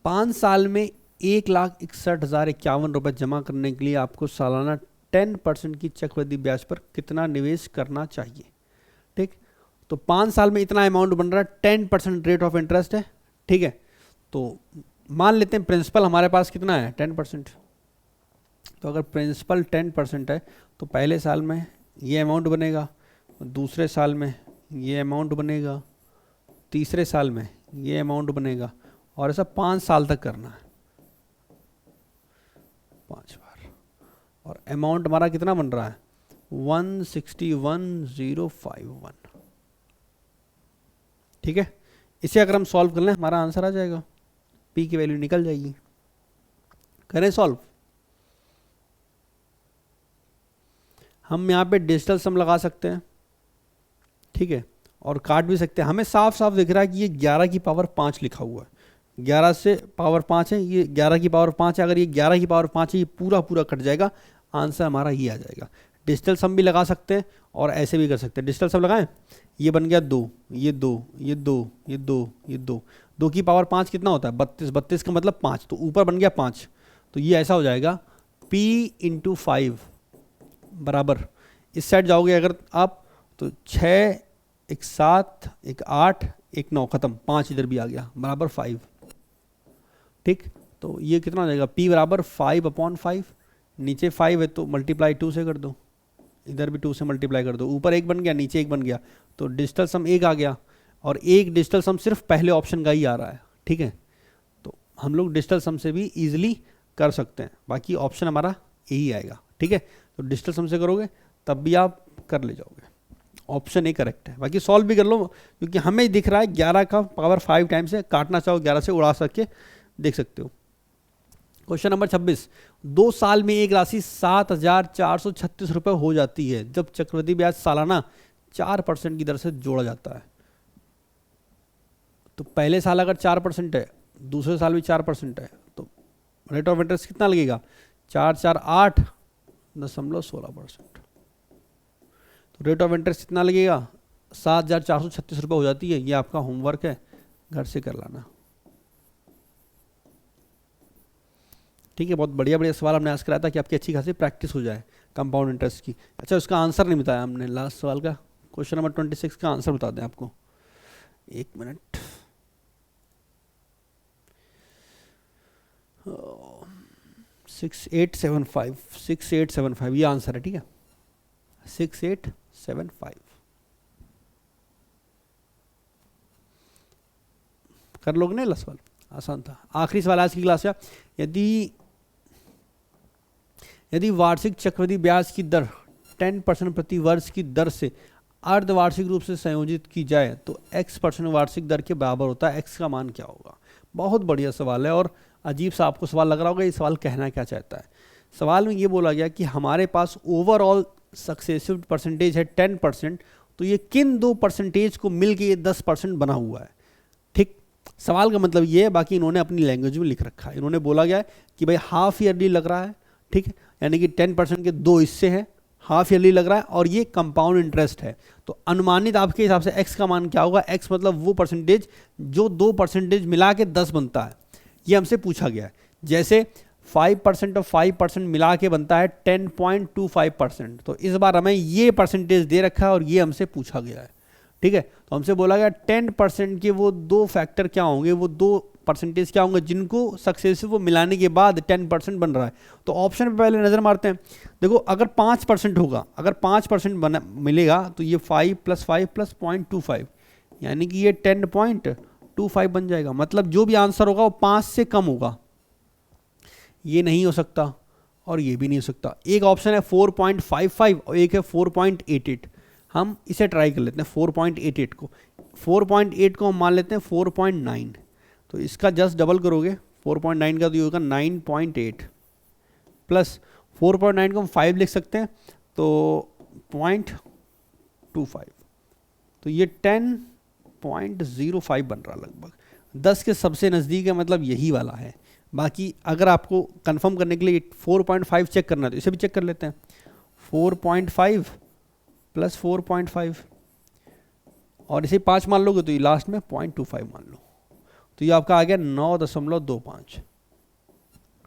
5 साल में 1,61,051 रुपए जमा करने के लिए आपको सालाना 10% की चक्रवृद्धि ब्याज पर कितना निवेश करना चाहिए। ठीक, तो 5 साल में इतना अमाउंट बन रहा है, 10% रेट ऑफ इंटरेस्ट है। ठीक है, तो मान लेते हैं प्रिंसिपल हमारे पास कितना है 10%, तो अगर प्रिंसिपल 10% है तो पहले साल में ये अमाउंट बनेगा, दूसरे साल में ये अमाउंट बनेगा, तीसरे साल में ये अमाउंट बनेगा, और ऐसा 5 साल तक करना है, 5 बार। और अमाउंट हमारा कितना बन रहा है 161,051। ठीक है, इसे अगर हम सॉल्व कर लें हमारा आंसर आ जाएगा, पी की वैल्यू निकल जाएगी। करें सॉल्व, हम यहाँ पे डिजिटल सम लगा सकते हैं। ठीक है, और काट भी सकते हैं। हमें साफ साफ दिख रहा है कि ये 11 की पावर 5 लिखा हुआ है, 11 से पावर 5 है, ये 11 की पावर 5 है। अगर ये 11 की पावर 5 है, ये पूरा पूरा कट जाएगा, आंसर हमारा ये आ जाएगा। डिजिटल सम भी लगा सकते हैं और ऐसे भी कर सकते हैं। डिजिटल सम लगाएं, ये बन गया 2, ये 2, ये 2, ये 2, ये 2, 2 की पावर 5 कितना होता है 32, 32 का मतलब 5, तो ऊपर बन गया 5, तो ये ऐसा हो जाएगा p इंटू 5 बराबर, इस साइड जाओगे अगर आप तो 6, एक 7, एक 8, एक 9, खत्म, 5 इधर भी आ गया बराबर 5। ठीक, तो ये कितना हो जाएगा p बराबर 5/5, नीचे 5 है तो मल्टीप्लाई 2 से कर दो, इधर भी 2 से मल्टीप्लाई कर दो, ऊपर 1 बन गया नीचे 1 बन गया, तो डिजिटल सम 1 आ गया। और एक डिजिटल सम सिर्फ पहले ऑप्शन का ही आ रहा है। ठीक है, तो हम लोग डिजिटल सम से भी ईजिली कर सकते हैं, बाकी ऑप्शन हमारा यही आएगा। ठीक है, तो डिजिटल सम से करोगे तब भी आप कर ले जाओगे, ऑप्शन ए करेक्ट है। बाकी सॉल्व भी कर लो, क्योंकि हमें दिख रहा है 11 का पावर 5 टाइम्स है, काटना चाहो 11 से उड़ा सके देख सकते हो। क्वेश्चन नंबर 26, 2 साल में एक राशि 7,436 रुपये हो जाती है जब चक्रवृद्धि ब्याज सालाना 4% की दर से जोड़ा जाता है। तो पहले साल अगर 4% है, दूसरे साल भी 4% है, तो रेट ऑफ इंटरेस्ट कितना लगेगा 448.16%। तो रेट ऑफ इंटरेस्ट कितना लगेगा 7,436 रुपये हो जाती है। ये आपका होमवर्क है, घर से कर लाना। ठीक है, बहुत बढ़िया बढ़िया सवाल हमने आज कराया था कि आपकी अच्छी खासी प्रैक्टिस हो जाए कंपाउंड इंटरेस्ट की। अच्छा, उसका आंसर नहीं बताया हमने, लास्ट सवाल का क्वेश्चन नंबर 26 का आंसर बता दें आपको, 1 मिनट। 6875 ये आंसर है। ठीक है, 6875 कर लोगे ना, लास्ट सवाल आसान था। आखिरी सवाल आज की क्लास का, यदि वार्षिक चक्रवृद्धि ब्याज की दर 10% प्रति वर्ष की दर से अर्धवार्षिक रूप से संयोजित की जाए तो x% वार्षिक दर के बराबर होता है, x का मान क्या होगा। बहुत बढ़िया सवाल है और अजीब सा आपको सवाल लग रहा होगा, ये सवाल कहना क्या चाहता है। सवाल में ये बोला गया कि हमारे पास ओवरऑल सक्सेसिव परसेंटेज है 10%, तो ये किन 2 परसेंटेज को मिलके ये 10% बना हुआ है। ठीक, सवाल का मतलब ये है, बाकी इन्होंने अपनी लैंग्वेज में लिख रखा है। इन्होंने बोला गया है कि भाई हाफ ईयरली लग रहा है, ठीक है, यानी कि 10% के 2 हिस्से हैं, हाफ ईयरली लग रहा है और ये कंपाउंड इंटरेस्ट है। तो अनुमानित आपके हिसाब से x का मान क्या होगा। x मतलब वो परसेंटेज जो 2 परसेंटेज मिला के 10 बनता है, ये हमसे पूछा गया है। जैसे 5% और 5% मिला के बनता है 10.25%, तो इस बार हमें ये परसेंटेज दे रखा है और ये हमसे पूछा गया है। ठीक है, तो हमसे बोला गया 10% के वो 2 फैक्टर क्या होंगे, वो 2 परसेंटेज क्या होंगे जिनको सक्सेसिव वो मिलाने के बाद 10% बन रहा है। तो ऑप्शन पे पहले नज़र मारते हैं। देखो, अगर 5% होगा, अगर 5% मिलेगा तो ये 5 + 5 + 0.25, यानी कि ये 10.25 बन जाएगा। मतलब जो भी आंसर होगा वो 5 से कम होगा। ये नहीं हो सकता और ये भी नहीं हो सकता। एक ऑप्शन है 4.55 और एक है 4.88। हम इसे ट्राई कर लेते हैं 4.88 को। 4.8 को हम मान लेते हैं 4.9, तो इसका जस्ट डबल करोगे 4.9 का तो ये होगा 9.8 प्लस 4.9 को हम 5 लिख सकते हैं तो 0.25, तो ये 10.05 बन रहा लगभग। 10 के सबसे नज़दीक है, मतलब यही वाला है। बाकी अगर आपको कंफर्म करने के लिए 4.5 चेक करना है तो इसे भी चेक कर लेते हैं। 4.5 + 4.5 और इसे 5 मान लोगे तो ये लास्ट में 0.25 मान लो, तो ये आपका आ गया 9.25।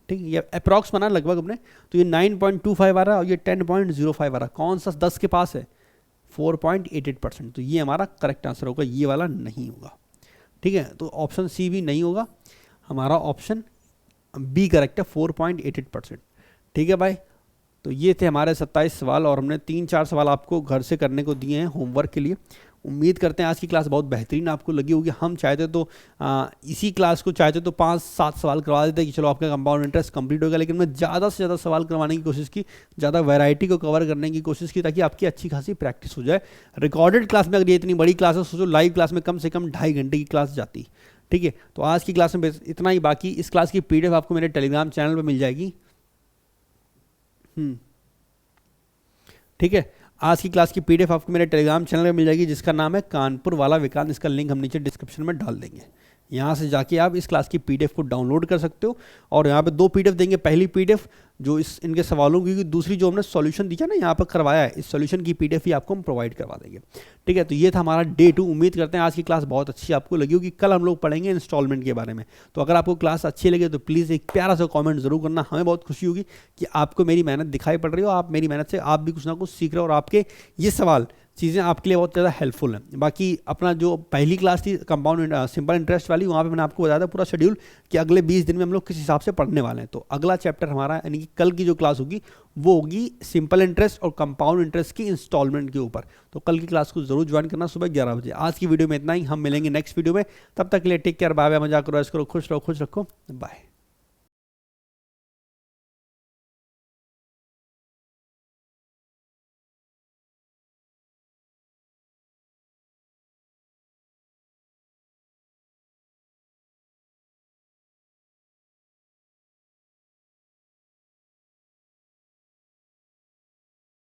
ठीक है, ये अप्रॉक्स बना लगभग अपने, तो ये 9.25 आ रहा है और ये 10.05 आ रहा है। कौन सा 10 के पास है 4.88%, तो ये हमारा करेक्ट आंसर होगा, ये वाला नहीं होगा। ठीक है, तो ऑप्शन सी भी नहीं होगा, हमारा ऑप्शन बी करेक्ट है 4.88%। ठीक है भाई, तो ये थे हमारे 27 सवाल और हमने 3-4 सवाल आपको घर से करने को दिए हैं होमवर्क के लिए। उम्मीद करते हैं आज की क्लास बहुत बेहतरीन आपको लगी होगी। हम चाहते तो इसी क्लास को चाहते तो 5-7 सवाल करवा देते कि चलो आपका कंपाउंड इंटरेस्ट कंप्लीट होगा, लेकिन मैं ज़्यादा से ज़्यादा सवाल करवाने की कोशिश की, ज़्यादा वैरायटी को कवर करने की कोशिश की ताकि आपकी अच्छी खासी प्रैक्टिस हो जाए। रिकॉर्डेड क्लास में अगर ये इतनी बड़ी क्लास है, सोचो लाइव क्लास में कम से कम 2.5 घंटे की क्लास जाती। ठीक है, तो आज की क्लास में इतना ही। बाकी इस क्लास की PDF आपको मेरे टेलीग्राम चैनल पर मिल जाएगी। ठीक है, आज की क्लास की पीडीएफ आपको मेरे टेलीग्राम चैनल में मिल जाएगी, जिसका नाम है कानपुर वाला विक्रांत। इसका लिंक हम नीचे डिस्क्रिप्शन में डाल देंगे। यहाँ से जाके आप इस क्लास की पीडीएफ को डाउनलोड कर सकते हो। और यहाँ पे 2 पीडीएफ देंगे। पहली पीडीएफ जो इनके सवालों की, दूसरी जो हमने सॉल्यूशन दिया ना यहाँ पर करवाया है, इस सॉल्यूशन की पीडीएफ ही आपको हम प्रोवाइड करवा देंगे। ठीक है, तो ये था हमारा डे 2। उम्मीद करते हैं आज की क्लास बहुत अच्छी आपको लगी होगी। कल हम लोग पढ़ेंगे इंस्टॉलमेंट के बारे में। तो अगर आपको क्लास अच्छी लगे तो प्लीज़ एक प्यारा सा कॉमेंट जरूर करना। हमें बहुत खुशी होगी कि आपको मेरी मेहनत दिखाई पड़ रही हो, आप मेरी मेहनत से आप भी कुछ ना कुछ सीख रहे हो और आपके ये सवाल चीज़ें आपके लिए बहुत ज़्यादा हेल्पफुल हैं। बाकी अपना जो पहली क्लास थी कंपाउंड सिंपल इंटरेस्ट वाली, वहाँ पे मैंने आपको बताया था पूरा शेड्यूल कि अगले 20 दिन में हम लोग किस हिसाब से पढ़ने वाले हैं। तो अगला चैप्टर हमारा यानी कि कल की जो क्लास होगी वो होगी सिंपल इंटरेस्ट और कंपाउंड इंटरेस्ट की इंस्टॉलमेंट के ऊपर। तो कल की क्लास को जरूर ज्वाइन करना सुबह 11 बजे। आज की वीडियो में इतना ही, हम मिलेंगे नेक्स्ट वीडियो में। तब तक के लिए टेक केयर, बाय बाय, मजाक करो, ऐश करो, खुश रहो, खुश रखो, बाय।